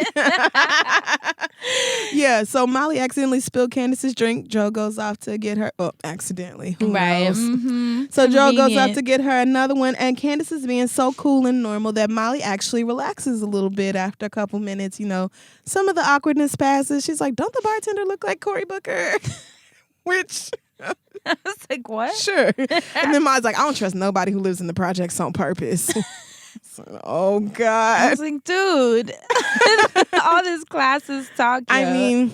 Yeah, so Molly accidentally spilled Candace's drink. Joe goes off to get her. Oh, accidentally. Who knows? Mm-hmm. So Joe goes up to get her another one, and Candace is being so cool and normal that Molly actually relaxes a little bit after a couple minutes. Some of the awkwardness passes. She's like, don't the bartender look like Cory Booker? Which... I was like, what? Sure. And then Molly's like, I don't trust nobody who lives in the projects on purpose. Oh, God. I was like, dude, all this classes talk. I mean,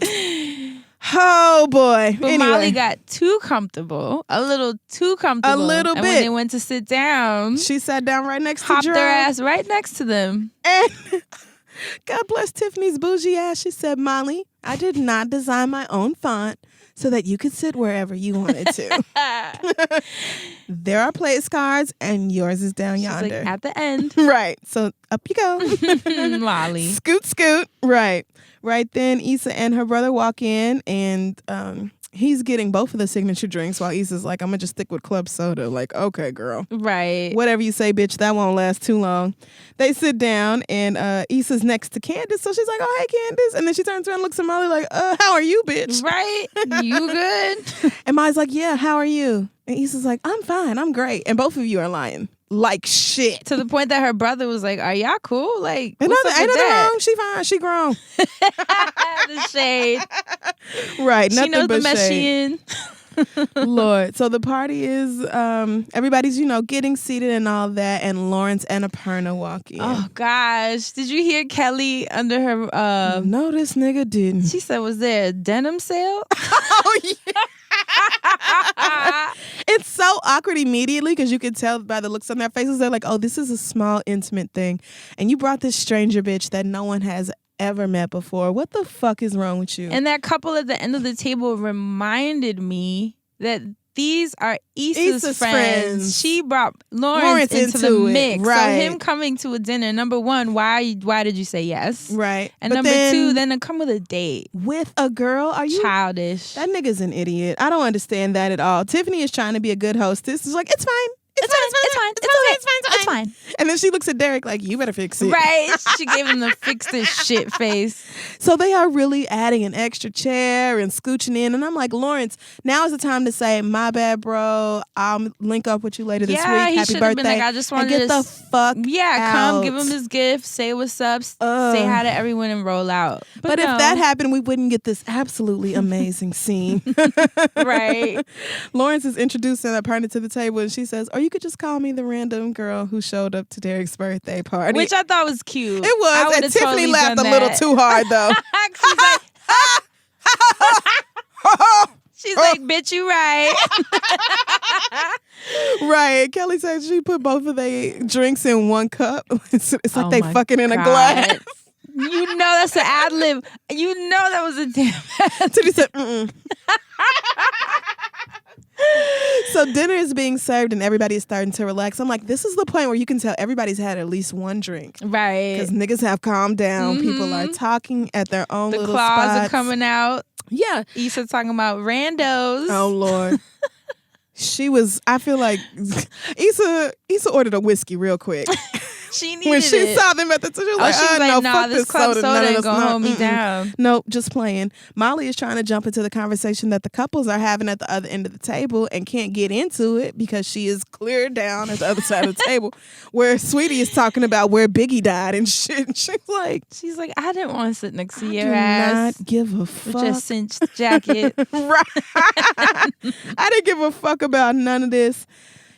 oh, boy. But anyway. Molly got too comfortable, a little too comfortable. A little and bit. when they went to sit down, she sat down right next to hopped Drew. their ass right next to them. And God bless Tiffany's bougie ass. She said, Molly, I did not design my own font so that you could sit wherever you wanted to. There are place cards, and yours is down yonder. Like, at the end. Right. So up you go. Molly. Scoot. Right. Right then, Issa and her brother walk in, and he's getting both of the signature drinks while Issa's like, I'm going to just stick with club soda. Like, okay, girl. Right. Whatever you say, bitch, that won't last too long. They sit down, and Issa's next to Candace, so she's like, oh, hey, Candace. And then she turns around and looks at Molly like, how are you, bitch? Right? You good? And Molly's like, yeah, how are you? And Issa's like, I'm fine, I'm great. And both of you are lying. Like shit. To the point that her brother was like, are y'all cool? Like, ain't what's up nothing with that? wrong. She fine. She grown. The shade. Right. She Nothing knows but the mess shade. she in. Lord. So the party is, everybody's, getting seated and all that. And Lawrence and Aparna walk in. Oh, gosh. Did you hear Kelly under her... no, this nigga didn't. She said, was there a denim sale? Oh, yeah. It's so awkward immediately because you can tell by the looks on their faces. They're like, oh, this is a small, intimate thing. And you brought this stranger bitch that no one has ever met before. What the fuck is wrong with you? And that couple at the end of the table reminded me that these are Issa's friends. She brought Lawrence into the mix. Right. So him coming to a dinner, number one, why did you say yes? Right. And but number two, then to come with a date. With a girl? Are you childish? That nigga's an idiot. I don't understand that at all. Tiffany is trying to be a good hostess. She's like, it's fine. It's fine. And then she looks at Derek like, you better fix it. Right. She gave him the fix this shit face. So they are really adding an extra chair and scooching in. And I'm like, Lawrence, now is the time to say, my bad, bro. I'll link up with you later this week. Happy birthday. Been like, I just wanted and get the fuck out. Come give him his gift, say what's up, say hi to everyone and roll out. But no. If that happened, we wouldn't get this absolutely amazing scene. Right. Lawrence is introducing Aparna to the table and she says, or you could just call me the random girl who showed up to Derek's birthday party. Which I thought was cute. It was. And Tiffany laughed a little too hard, though. She's like, bitch, you right. Right. Kelly said she put both of their drinks in one cup. It's like they fucking in a glass. You know that's an ad lib. You know that was a damn ad. Tiffany said, So dinner is being served and everybody is starting to relax. I'm like, this is the point where you can tell everybody's had at least one drink. Right. Because niggas have calmed down. People are talking at their own The little claws spots. are coming out. Yeah. Issa talking about randos. Oh, Lord. I feel like Issa ordered a whiskey real quick. She needed when she it. saw them at the she was like, she was like, no, nah, fuck this club soda None of ain't this, gonna no, hold me mm-mm. down. Nope, just playing. Molly is trying to jump into the conversation that the couples are having at the other end of the table and can't get into it because she is clear down at the other side of the table where Sweetie is talking about where Biggie died and shit. And she's like, I didn't want to sit next to I your do ass. not give a fuck. With your cinched jacket. Right. I didn't give a fuck about none of this.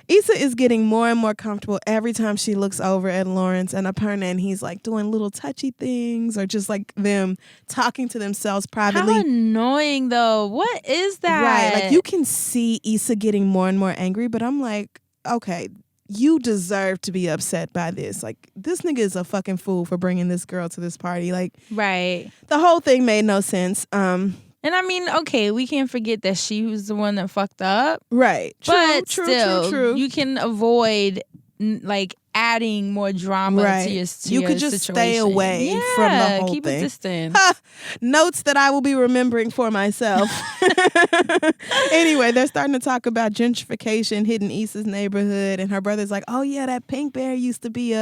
Issa is getting more and more comfortable every time she looks over at Lawrence and Aparna, and he's like doing little touchy things or just like them talking to themselves privately. How annoying though. What is that? Right. Like you can see Issa getting more and more angry, but I'm like, okay, you deserve to be upset by this. Like this nigga is a fucking fool for bringing this girl to this party. Like, right. The whole thing made no sense. And I mean, okay, we can't forget that she was the one that fucked up. Right. True. You can avoid like adding more drama to your situation. You could just stay away from the whole keep thing. a distance. Notes that I will be remembering for myself. Anyway, they're starting to talk about gentrification hitting Issa's neighborhood, and her brother's like, "Oh yeah, that Pink Bear used to be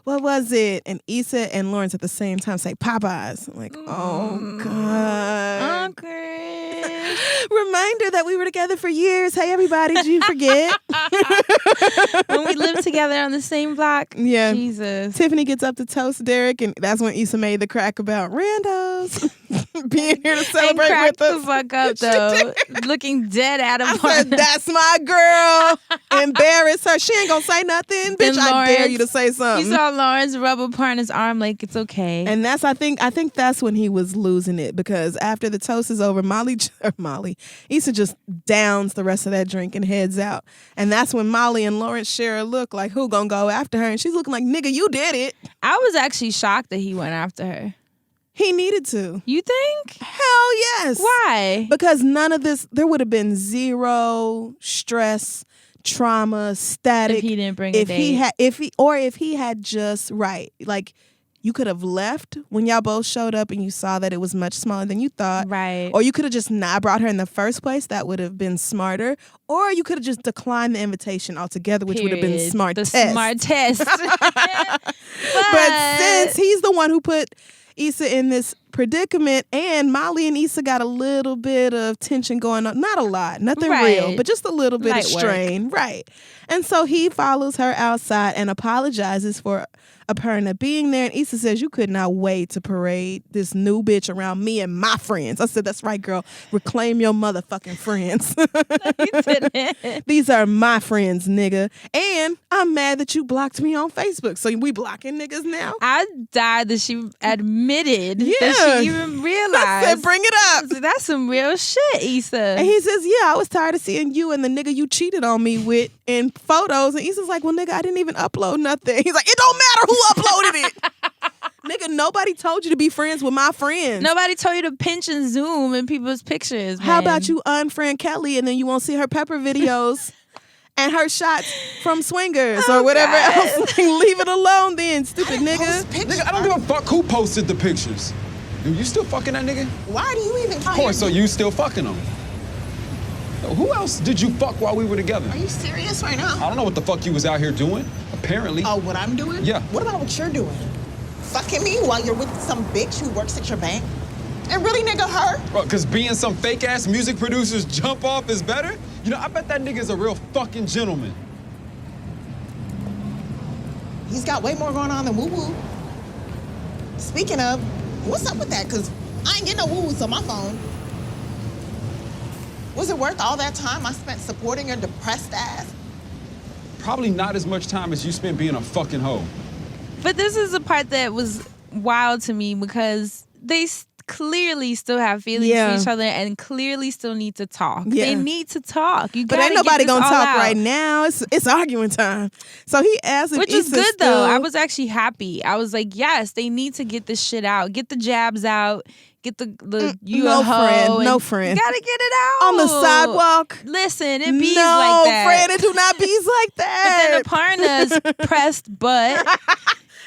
what was it?" And Issa and Lawrence at the same time say Popeyes. I'm like, oh god. Okay. Reminder that we were together for years. Hey everybody, did you forget? When we lived together on the same block. Yeah. Jesus. Tiffany gets up to toast Derek, and that's when Issa made the crack about randos being here to celebrate and with us. the fuck up though, looking dead at him. I said, "That's my girl." Embarrass her. She ain't gonna say nothing, bitch. I dare you to say something. You saw Lawrence rub upon his arm like it's okay, and that's I think that's when he was losing it because after the toast is over, Issa just downs the rest of that drink and heads out, and that's when Molly and Lawrence share a look like who gonna go after her, and she's looking like, "Nigga, you did it." I was actually shocked that he went after her. He needed to. You think? Hell yes. Why? Because none of this, there would have been zero stress, trauma, static. If he didn't bring a date. If he had just, like, you could have left when y'all both showed up and you saw that it was much smaller than you thought. Right. Or you could have just not brought her in the first place. That would have been smarter. Or you could have just declined the invitation altogether, which would have been smart test. Smart test. But since he's the one who put Issa in this predicament, and Molly and Issa got a little bit of tension going on. Not a lot, nothing real, but just a little bit of strain. Right. And so he follows her outside and apologizes for Aparna being there. And Issa says, "You could not wait to parade this new bitch around me and my friends." I said, "That's right, girl. Reclaim your motherfucking friends." "These are my friends, nigga. And I'm mad that you blocked me on Facebook. So we blocking niggas now?" I died that she admitted that she even realized. I said, "Bring it up." That's some real shit, Issa. And he says, "Yeah, I was tired of seeing you and the nigga you cheated on me with in photos." And Issa's like, "Well, nigga, I didn't even upload nothing." He's like, "It don't matter who uploaded it." Nigga, nobody told you to be friends with my friends. Nobody told you to pinch and zoom in people's pictures, man. How about you unfriend Kelly and then you won't see her pepper videos and her shots from swingers or whatever else? Leave it alone then, stupid nigga. Nigga, I don't give a fuck who posted the pictures. Dude, you still fucking that nigga? Why do you even Of course, so you still fucking him. Who else did you fuck while we were together? Are you serious right now? I don't know what the fuck you was out here doing, apparently. Oh, what I'm doing? Yeah. What about what you're doing? Fucking me while you're with some bitch who works at your bank? And really, nigga, her? Bro, cause being some fake-ass music producer's jump off is better? You know, I bet that nigga's a real fucking gentleman. He's got way more going on than woo-woo. Speaking of, what's up with that? Cause I ain't getting no woo-woos on my phone. Was it worth all that time I spent supporting your depressed ass? Probably not as much time as you spent being a fucking hoe. But this is the part that was wild to me because they clearly still have feelings for each other and clearly still need to talk. Yeah. They need to talk. But ain't nobody gonna talk right now. It's arguing time. So he asked if Which is Issa good still... though. I was actually happy. I was like, yes, they need to get this shit out. Get the jabs out. Get the you no a hoe friend. and No friend. You gotta get it out. On the sidewalk. Listen, it bees no, like that. friend, it do not bees like that. But then Aparna's pressed butt.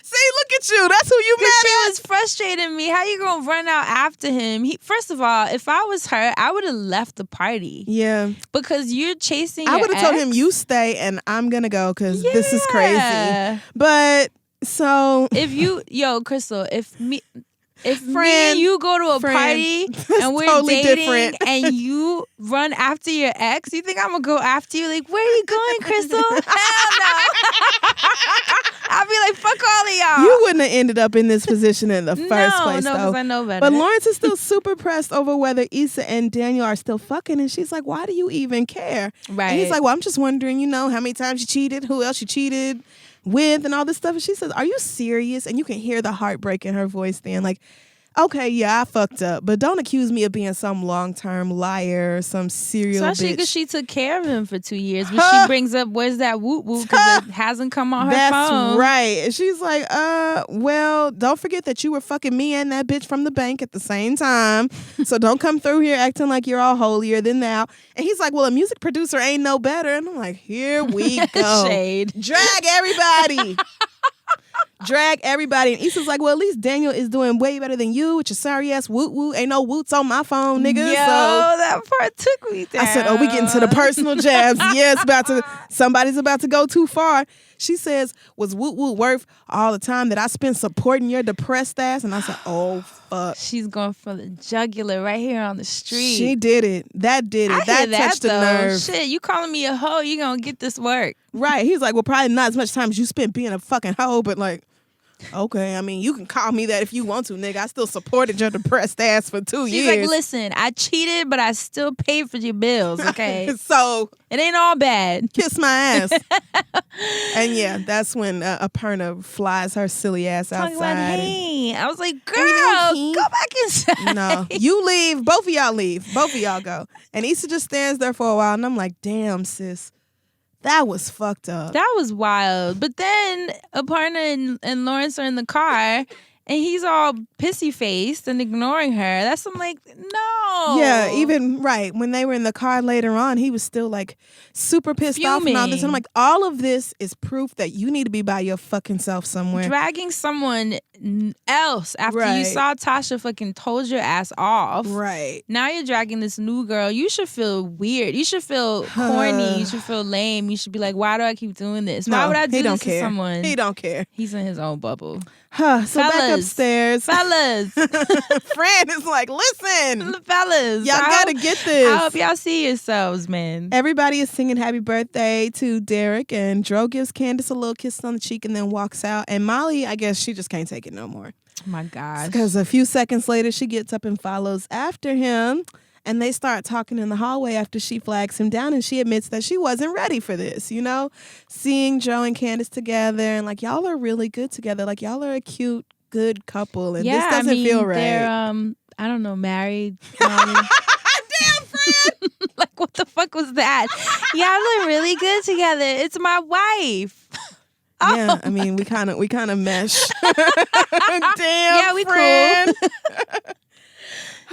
See, look at you. That's who you Because mad she at. was frustrating me. How you gonna run out after him? First of all, if I was her, I would have left the party. Yeah. Because you're chasing I your would have told ex. him, you stay and I'm going to go because this is crazy. But so... Crissle, if me Fran, and you go to a Fran, party and we're totally dating different. and you run after your ex, you think I'm gonna go after you? Like, where are you going, Crissle? Hell no. I'll be like, fuck all of y'all. You wouldn't have ended up in this position in the first place, No, though. because I know better. But Lawrence is still super pressed over whether Issa and Daniel are still fucking, and she's like, why do you even care? Right. And he's like, well, I'm just wondering, how many times you cheated, who else you cheated with, and all this stuff. And she says, are you serious? And you can hear the heartbreak in her voice then, like, okay, yeah, I fucked up, but don't accuse me of being some long-term liar, some serial Especially bitch. because she took care of him for 2 years. But she brings up, where's that whoop-whoop? Because it hasn't come on her phone. That's right. And she's like, well, don't forget that you were fucking me and that bitch from the bank at the same time. So don't come through here acting like you're all holier than thou. And he's like, well, a music producer ain't no better. And I'm like, here we go. Shade. Drag everybody. Drag everybody. And Issa's like, well, at least Daniel is doing way better than you with your sorry ass woot woot. Ain't no woots on my phone, nigga. Yo, So that part took me down. I said, oh, we getting to the personal jabs. Yeah, somebody's about to go too far. She says, was woot woot worth all the time that I spent supporting your depressed ass? And I said, oh, fuck. She's going for the jugular right here on the street. She did it. That did it. That touched the nerve. Shit, you calling me a hoe, you gonna get this work. Right. He's like, well, probably not as much time as you spent being a fucking hoe, but like, okay, I mean, you can call me that if you want to, nigga. I still supported your depressed ass for 2 years. She's like, listen, I cheated, but I still paid for your bills, okay? So it ain't all bad. Kiss my ass. And yeah, that's when Aparna flies her silly ass Talking outside. about, hey. I was like, girl, Hey. go back inside. No, you leave. Both of y'all leave. Both of y'all go. And Issa just stands there for a while, and I'm like, damn, sis. That was fucked up. That was wild. But then Aparna and Lawrence are in the car and he's all pissy faced and ignoring her. I'm like, no. Yeah, even right. When they were in the car later on, he was still like super pissed off and all this. And I'm like, all of this is proof that you need to be by your fucking self somewhere. Dragging someone else after you saw Tasha fucking told your ass off. Right. Now you're dragging this new girl. You should feel weird. You should feel corny. You should feel lame. You should be like, why do I keep doing this? Why would I do this to someone? He don't care. He's in his own bubble. So back upstairs. Fellas. Fran is like, listen. Fellas. Y'all gotta get this. I hope y'all see yourselves, man. Everybody is singing happy birthday to Derek, and Dro gives Candace a little kiss on the cheek and then walks out. And Molly, I guess she just can't take it no more. Oh my God. Because a few seconds later, she gets up and follows after him. And they start talking in the hallway after she flags him down, and she admits that she wasn't ready for this, Seeing Joe and Candace together, and like, y'all are really good together. Like, y'all are a cute, good couple, and this doesn't feel right. They're, I don't know, married. Damn, Fran! Like, what the fuck was that? Y'all look really good together. It's my wife. Yeah, I mean, we kind of mesh. Damn, yeah, we Fran. cool.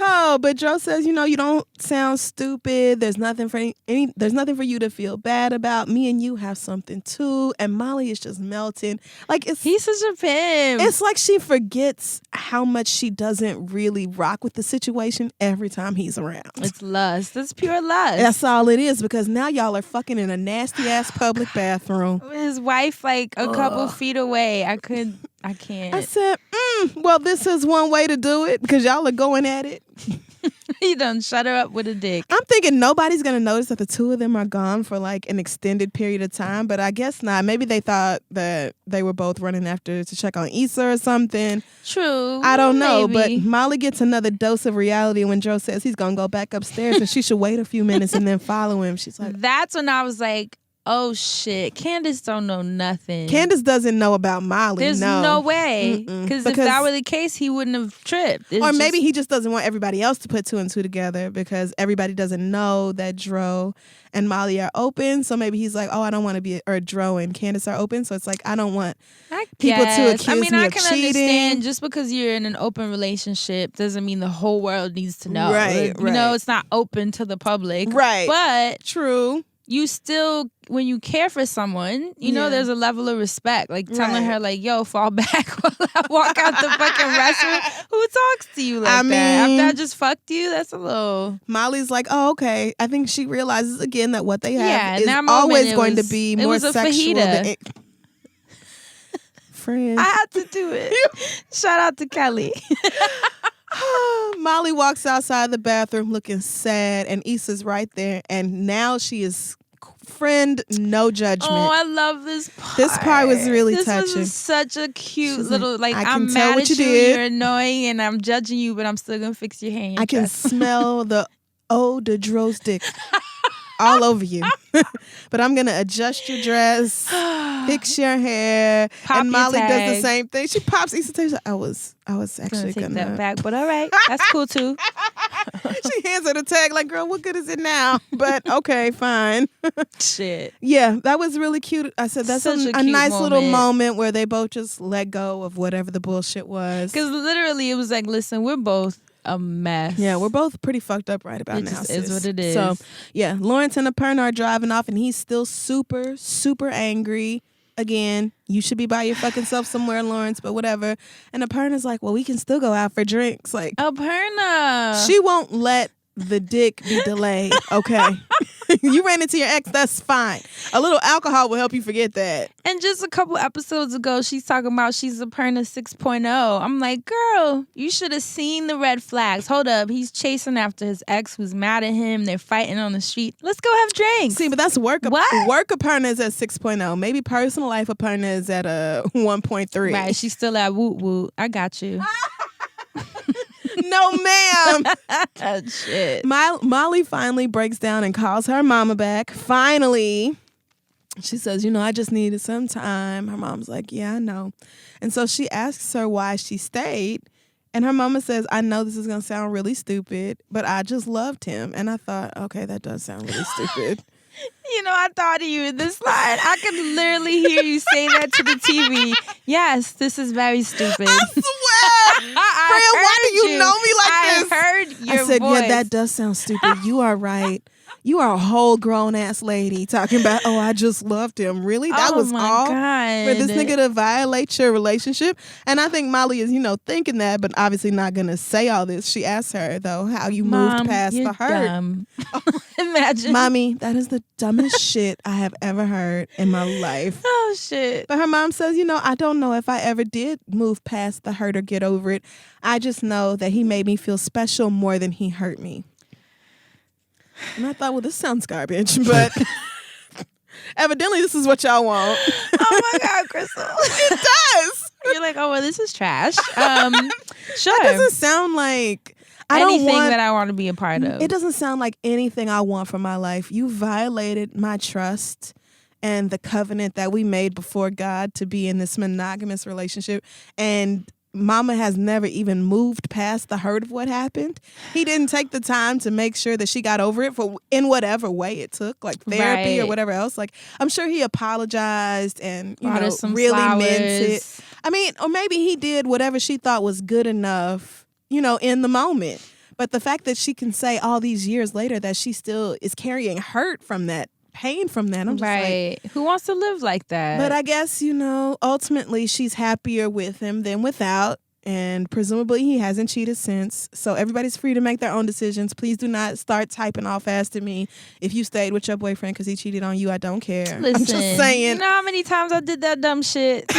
Oh, but Joe says, you don't sound stupid. There's nothing for you to feel bad about. Me and you have something too. And Molly is just melting. Like, he's such a pimp. It's like she forgets how much she doesn't really rock with the situation every time he's around. It's lust. It's pure lust. That's all it is, because now y'all are fucking in a nasty ass public bathroom. His wife like a couple feet away. I can't. I said, well, this is one way to do it, because y'all are going at it. He done shut her up with a dick. I'm thinking nobody's going to notice that the two of them are gone for like an extended period of time, but I guess not. Maybe they thought that they were both running after to check on Issa or something. True. I don't know, maybe. but Molly gets another dose of reality when Joe says he's going to go back upstairs and she should wait a few minutes and then follow him. She's like, that's when I was like, oh shit, Candace don't know nothing. Candace doesn't know about Molly. There's no way. Because if that were the case, he wouldn't have tripped. Or maybe he just doesn't want everybody else to put two and two together because everybody doesn't know that Dro and Molly are open. So maybe he's like, oh, I don't want to be, or Dro and Candace are open. So it's like, I don't want people to accuse me of cheating. I can understand just because you're in an open relationship doesn't mean the whole world needs to know. Right. You know, it's not open to the public. Right. But true. You still, when you care for someone, you know, there's a level of respect. Like telling her, like, yo, fall back while I walk out the fucking restroom. Who talks to you like that? After I just fucked you, that's a little... Molly's like, oh, okay. I think she realizes again that what they have is always going to be more sexual than... Friend. I had to do it. Shout out to Kelly. Molly walks outside the bathroom looking sad, and Issa's right there, and now she is friend, no judgment. Oh, I love this part. This part was really touching. This was such a cute little, like, I'm mad at you, you're annoying, and I'm judging you, but I'm still gonna fix your hair. I can smell the eau de Dro's dick all over you. But I'm gonna adjust your dress, fix your hair, and Molly does the same thing. She pops Issa tags. I was actually gonna take that back, but all right, that's cool too. She hands her the tag like, girl, what good is it now? But okay, fine. Shit. Yeah, that was really cute. I said that's a nice little moment where they both just let go of whatever the bullshit was. Because literally it was like, listen, we're both a mess. Yeah, we're both pretty fucked up right about now. It just is what it is. So, yeah, Lawrence and Aparna are driving off, and he's still super, super angry. Again, you should be by your fucking self somewhere, Lawrence, but whatever. And Aparna's like, well, we can still go out for drinks. Like, Aparna. She won't let the dick be delayed, okay? You ran into your ex, that's fine. A little alcohol will help you forget that. And just a couple episodes ago, she's talking about she's Aparna 6.0. I'm like, girl, you should have seen the red flags. Hold up, he's chasing after his ex who's mad at him. They're fighting on the street. Let's go have drinks. See, but that's work. What? Work Aparna is at 6.0. Maybe personal life Aparna is at a 1.3. Right, she's still at woot woot. I got you. No, ma'am. Shit. Molly finally breaks down and calls her mama back. Finally. She says, I just needed some time. Her mom's like, yeah, I know. And so she asks her why she stayed. And her mama says, I know this is going to sound really stupid, but I just loved him. And I thought, okay, that does sound really stupid. I thought of you in this line. I could literally hear you say that to the TV. Yes, this is very stupid. I swear. Fran, why do you know me like this? I heard your I said, voice. Yeah, that does sound stupid. You are right. You are a whole grown-ass lady talking about, oh, I just loved him. Really? That was all God. for this nigga to violate your relationship? And I think Molly is, thinking that, but obviously not going to say all this. She asked her, though, how you moved past the hurt. Dumb. Imagine. Mommy, that is the dumbest shit I have ever heard in my life. Oh, shit. But her mom says, I don't know if I ever did move past the hurt or get over it. I just know that he made me feel special more than he hurt me. And I thought, well, this sounds garbage, but evidently this is what y'all want. Oh my God, Crissle. It does. You're like, oh, well, this is trash. Sure. That doesn't sound like anything that I want to be a part of. It doesn't sound like anything I want for my life. You violated my trust and the covenant that we made before God to be in this monogamous relationship. And Mama has never even moved past the hurt of what happened. He didn't take the time to make sure that she got over it in whatever way it took, like therapy or whatever else. Like, I'm sure he apologized and, really meant it. I mean, or maybe he did whatever she thought was good enough, in the moment. But the fact that she can say all these years later that she still is carrying hurt from that, pain from that. I'm just like, who wants to live like that? But I guess, ultimately she's happier with him than without. And presumably he hasn't cheated since. So everybody's free to make their own decisions. Please do not start typing all fast at me. If you stayed with your boyfriend because he cheated on you, I don't care. Listen, I'm just saying. You know how many times I did that dumb shit? Damn,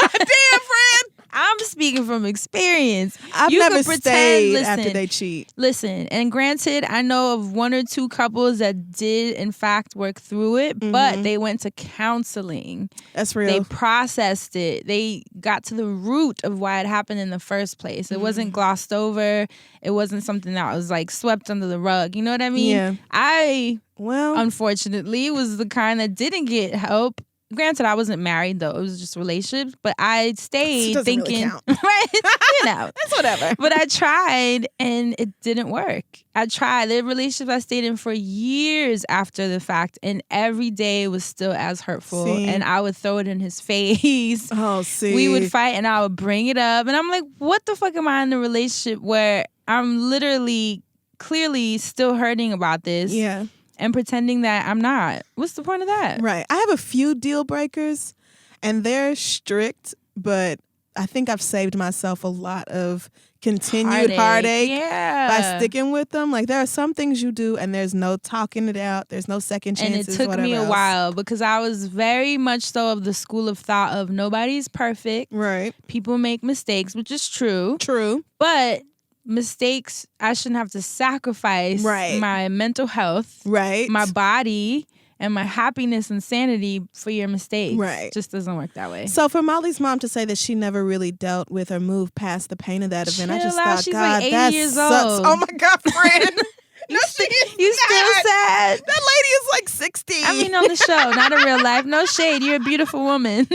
friend. I'm speaking from experience. I've You never could pretend, stayed listen, after they cheat. Listen, and granted, I know of 1 or 2 couples that did, in fact, work through it, but they went to counseling. That's real. They processed it. They got to the root of why it happened in the first place. It wasn't glossed over. It wasn't something that was like swept under the rug. You know what I mean? Yeah. I, Well, unfortunately, was the kind that didn't get help. Granted, I wasn't married though; it was just relationships. But I stayed doesn't really thinking, count. right? You know, it's whatever. but I tried, and it didn't work. I tried. The relationship I stayed in for years after the fact, and every day was still as hurtful. See? And I would throw it in his face. Oh, see. We would fight, and I would bring it up, and I'm like, "What the fuck am I in a relationship where I'm literally, clearly still hurting about this?" Yeah. And pretending that I'm not. What's the point of that? Right. I have a few deal breakers, and they're strict, but I think I've saved myself a lot of continued heartache by sticking with them. Like, there are some things you do, and there's no talking it out. There's no second chances. And it took me a while because I was very much so of the school of thought of nobody's perfect. Right. People make mistakes, which is true. True. But mistakes, I shouldn't have to sacrifice my mental health, my body, and my happiness and sanity for your mistakes. Right. It just doesn't work that way. So for Molly's mom to say that she never really dealt with or moved past the pain of that event, I just Chill out. thought, She's God, like 80 that years sucks. old. Oh my God, friend. No, she is You still sad? That lady is like 60. I mean, on the show, not in real life. No shade. You're a beautiful woman.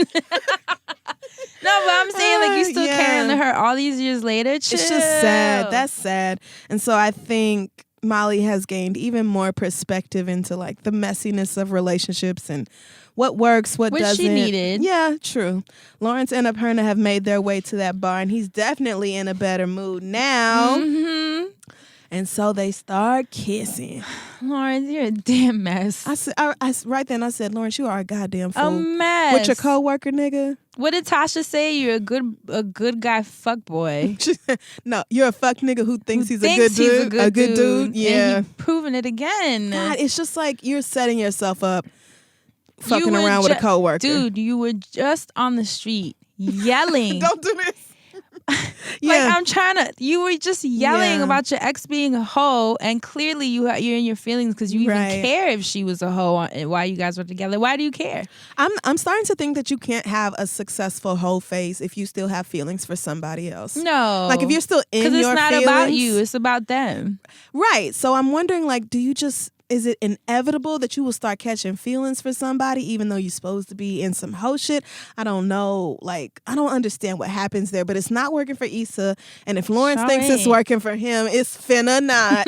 No, but I'm saying, like, you still carrying the hurt all these years later. Chill. It's just sad. That's sad. And so I think Molly has gained even more perspective into like the messiness of relationships and what works, what doesn't. Which she needed. Yeah, true. Lawrence and Aparna have made their way to that bar, and he's definitely in a better mood now. Mm-hmm. And so they start kissing. Lawrence, you're a damn mess. I said, right then I said, Lawrence, you are a goddamn fool. A mess. With your coworker, nigga. What did Tasha say? You're a good guy fuck boy. No, you're a fuck nigga who thinks he's a good dude. A good dude. Yeah. And he's proving it again. God, it's just like you're setting yourself up fucking around with a coworker. Dude, you were just on the street yelling. Don't do this. You were just yelling about your ex being a hoe, and clearly you're in your feelings because you even care if she was a hoe while you guys were together. Why do you care? I'm starting to think that you can't have a successful hoe phase if you still have feelings for somebody else. No. Like if you're still in your feelings. Because it's not about you, it's about them. Right. So I'm wondering, like, is it inevitable that you will start catching feelings for somebody even though you're supposed to be in some hoe shit? I don't know. Like, I don't understand what happens there, but it's not working for Issa. And if Lawrence thinks it's working for him, it's finna not.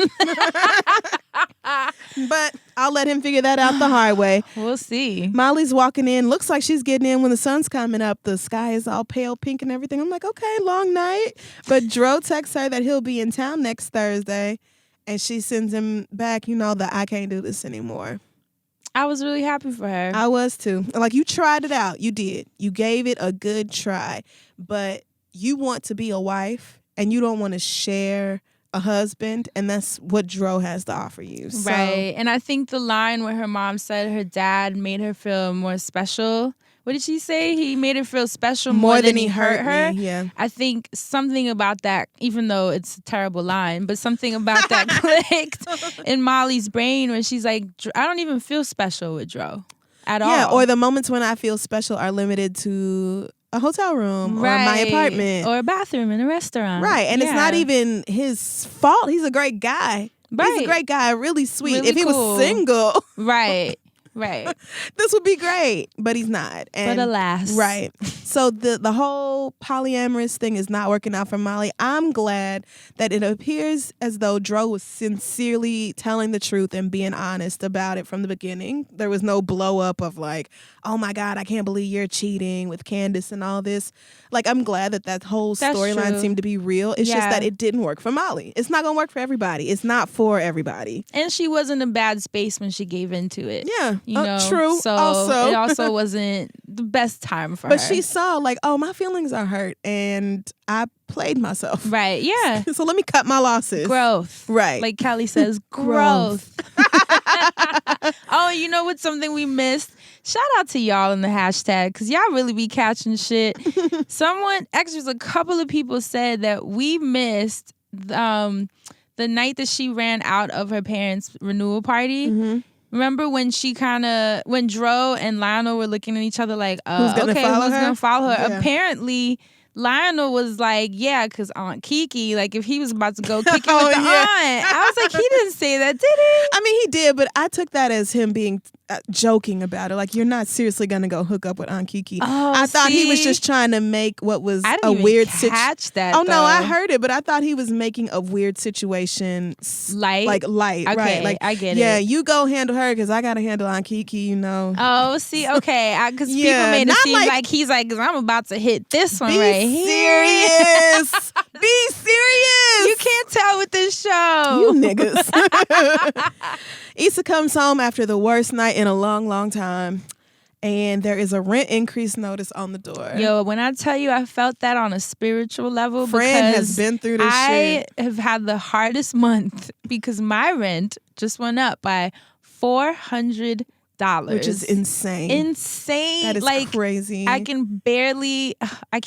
But I'll let him figure that out the hard way. We'll see. Molly's walking in. Looks like she's getting in when the sun's coming up. The sky is all pale pink and everything. I'm like, okay, long night. But Dro texts her that he'll be in town next Thursday. And she sends him back, that I can't do this anymore. I was really happy for her. I was too. Like, you tried it out. You did. You gave it a good try. But you want to be a wife and you don't want to share a husband. And that's what Dro has to offer you. So. Right. And I think the line where her mom said her dad made her feel more special. What did she say? He made her feel special more than he hurt her. Me, yeah. I think something about that, even though it's a terrible line, but something about that clicked in Molly's brain when she's like, I don't even feel special with Dro at all. Yeah, or the moments when I feel special are limited to a hotel room or my apartment. Or a bathroom in a restaurant. Right, and it's not even his fault. He's a great guy. Right. He's a great guy, really sweet. Really if he was single. Right. Right. This would be great, but he's not. But alas. Right. So the whole polyamorous thing is not working out for Molly. I'm glad that it appears as though Dro was sincerely telling the truth and being honest about it from the beginning. There was no blow up of like, oh my God, I can't believe you're cheating with Candace and all this. Like, I'm glad that whole storyline seemed to be real. It's just that it didn't work for Molly. It's not going to work for everybody. It's not for everybody. And she wasn't in a bad space when she gave into it. Yeah. you know. True. So Also. it also wasn't the best time for her. But she saw like, oh, my feelings are hurt, and I played myself. Right, yeah. So let me cut my losses. Growth. Right. Like Kelly says, growth. Oh, you know what's something we missed? Shout out to y'all in the hashtag, because y'all really be catching shit. Actually, a couple of people said that we missed the night that she ran out of her parents' renewal party. Mm-hmm. Remember when when Dro and Lionel were looking at each other like, who's gonna follow her? Yeah. Apparently, Lionel was like, yeah, because Aunt Kiki, like if he was about to go kick it with the aunt. I was like, he didn't say that, did he? I mean, he did, but I took that as him being joking about it. Like, you're not seriously going to go hook up with Aunt Kiki. Oh, I thought he was just trying to make what was a weird situation. Catch that. Oh, no, I though. heard it, but I thought he was making a weird situation light. Light, Okay, right? Like, I get it. Yeah, you go handle her because I got to handle Aunt Kiki, you know. Oh, see, okay. Because people Yeah, made it not seem like- like he's like, because I'm about to hit this one Be right here. serious. Be serious. You can't tell with this show. You niggas. Issa comes home after the worst night in a long, long time, and there is a rent increase notice on the door. Yo, when I tell you I felt that on a spiritual level, Fran because has been through this shit. I have had the hardest month because my rent just went up by $400. Which is insane. Insane. That is like, crazy. I can't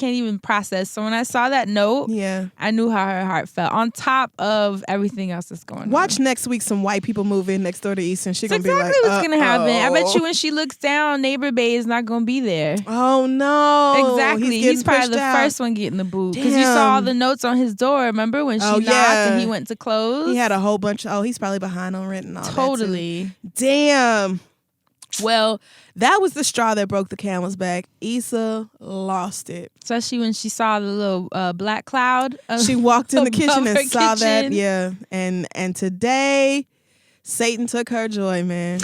even process. So when I saw that note, Yeah. I knew how her heart felt on top of everything else that's going on. Watch next week some white people move in next door to Issa, and she's That's going to be exactly like, what's going to happen. I bet "Uh-oh." you when she looks down, neighbor Bay is not going to be there. Oh, no. Exactly. He's probably pushed the out. first one getting the boot. Because you saw all the notes on his door. Remember when she knocked and he went to close? He had a whole bunch he's probably behind on rent and all that. Totally. Too. Damn. Well, that was the straw that broke the camel's back. Issa lost it. Especially when she saw the little black cloud. She walked in the kitchen above and her saw that. kitchen. Yeah. And today, Satan took her joy, man.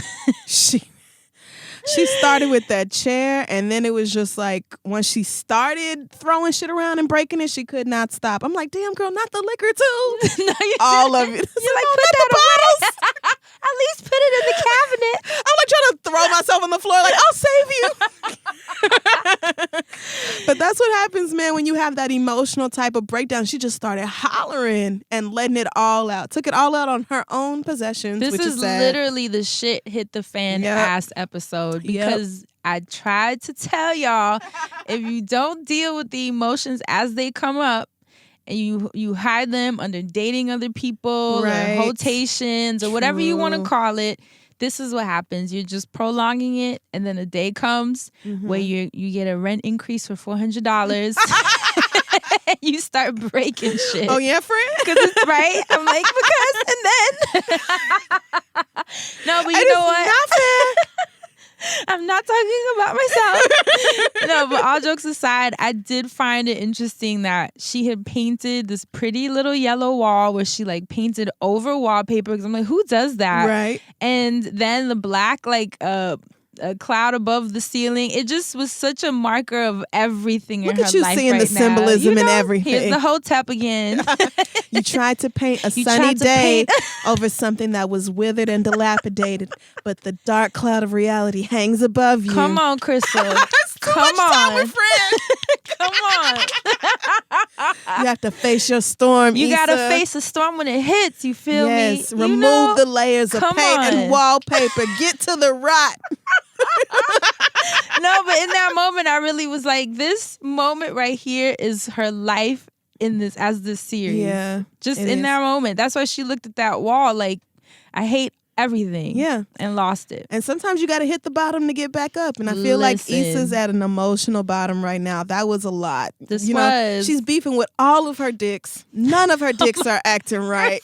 She started with that chair, and then it was just like when she started throwing shit around and breaking it, she could not stop. I'm like, damn, girl, not the liquor too. No, you All didn't. of it. You're like, No, put not that the bottles. away. At least put it in the cabinet. I'm like trying to throw myself on the floor, like, I'll save you. But that's what happens, man, when you have that emotional type of breakdown. She just started hollering and letting it all out. Took it all out on her own possessions. This which is sad. literally the shit hit the fan ass episode because I tried to tell y'all, if you don't deal with the emotions as they come up, and you hide them under dating other people or hotations or whatever you want to call it, this is what happens. You're just prolonging it, and then a day comes where you get a rent increase for $400. You start breaking shit. Oh yeah, friend? Because it's right. I'm like, because, and then. No, but you know what? Not fair. I'm not talking about myself. No, but all jokes aside, I did find it interesting that she had painted this pretty little yellow wall where she like painted over wallpaper. Because I'm like, who does that? Right. And then the black like a cloud above the ceiling. It just was such a marker of everything in her life. Look at you seeing right the symbolism now. in everything. Here's the Hotep again. You tried to paint a sunny day over something that was withered and dilapidated, but the dark cloud of reality hangs above you. Come on, Crissle. Come on. Come on. You have to face your storm. You Issa. gotta face a storm when it hits. You feel me? Yes. Remove the layers of Come paint and on. wallpaper. Get to the rot. No, but in that moment, I really was like, this moment right here is her life in this series. Yeah, just it in is. that moment. That's why she looked at that wall like, I hate everything. Yeah. And lost it. And sometimes you got to hit the bottom to get back up. And I feel like Listen. Issa's at an emotional bottom right now. That was a lot. This know, was. she's beefing with all of her dicks. None of her dicks are acting right.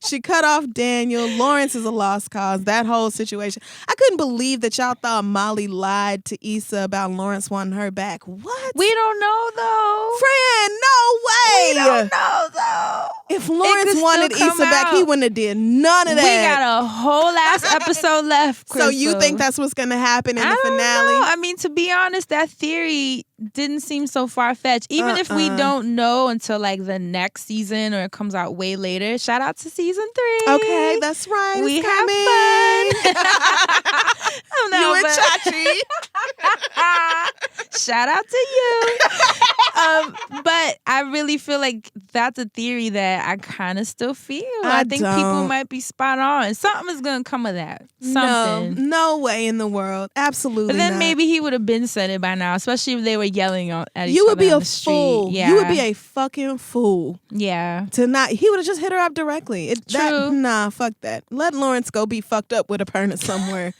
She cut off Daniel. Lawrence is a lost cause. That whole situation. I couldn't believe that y'all thought Molly lied to Issa about Lawrence wanting her back. What? We don't know though. Fran, no way. We don't know though. If Lawrence could wanted still come Issa back, he out. wouldn't have did none of that. We got a whole ass episode left. So you Crystal. think that's what's going to happen in I the don't finale? know. I mean, to be honest, that theory didn't seem so far-fetched. Even if we don't know until like the next season or it comes out way later. Shout out to season 3. Okay, that's right. We it's have coming. fun. You and Chachi. Shout out to you. But I really feel like that's a theory that I kind of still feel. I think people might be spot on. Something is going to come of that. Something. No way in the world. Absolutely But then not. maybe he would have been said it by now, especially if they were yelling at each other. You would be on a the street. fool. Yeah. You would be a fucking fool. Yeah. To not, he would have just hit her up directly. True. Nah, fuck that. Let Lawrence go be fucked up with a partner somewhere.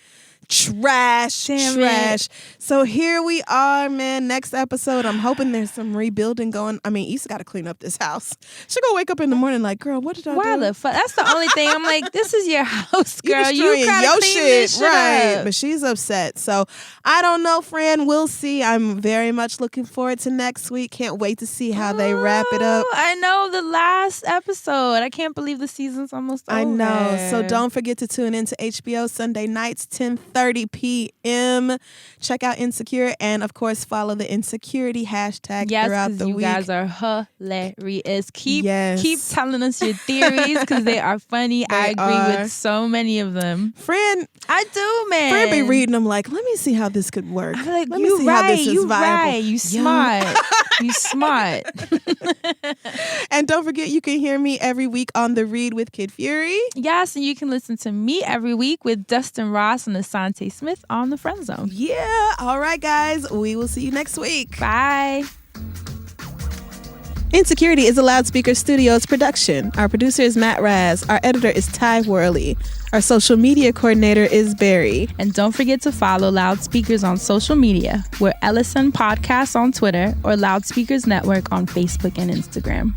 Trash. Damn trash. it. So here we are, man. Next episode. I'm hoping there's some rebuilding going. I mean, Issa got to clean up this house. She gonna wake up in the morning like, girl, what did I do? Why the fuck? That's the only thing. I'm like, this is your house, girl. You destroying gotta your clean this shit right? up. But she's upset. So I don't know, Fran. We'll see. I'm very much looking forward to next week. Can't wait to see how they wrap it up. I know the last episode. I can't believe the season's almost over. I know. So don't forget to tune into HBO Sunday nights, 10:30 p.m. Check out Insecure and, of course, follow the Insecurity hashtag throughout the you week. guys are hilarious. Keep Yes. telling us your theories because they are funny. I agree with so many of them. Fran, I do, man. Fran be reading them like, let me see how this could work. I'm like, let me you see right, how this is you viable. right, you smart. You smart. And don't forget, you can hear me every week on The Read with Kid Fury. Yes, and you can listen to me every week with Dustin Ross and Asante Smith on The Friend Zone. Yeah. All right, guys. We will see you next week. Bye. Insecurity is a Loudspeaker Studios production. Our producer is Matt Raz. Our editor is Ty Worley. Our social media coordinator is Barry. And don't forget to follow Loudspeakers on social media. We're Ellison Podcasts on Twitter or Loudspeakers Network on Facebook and Instagram.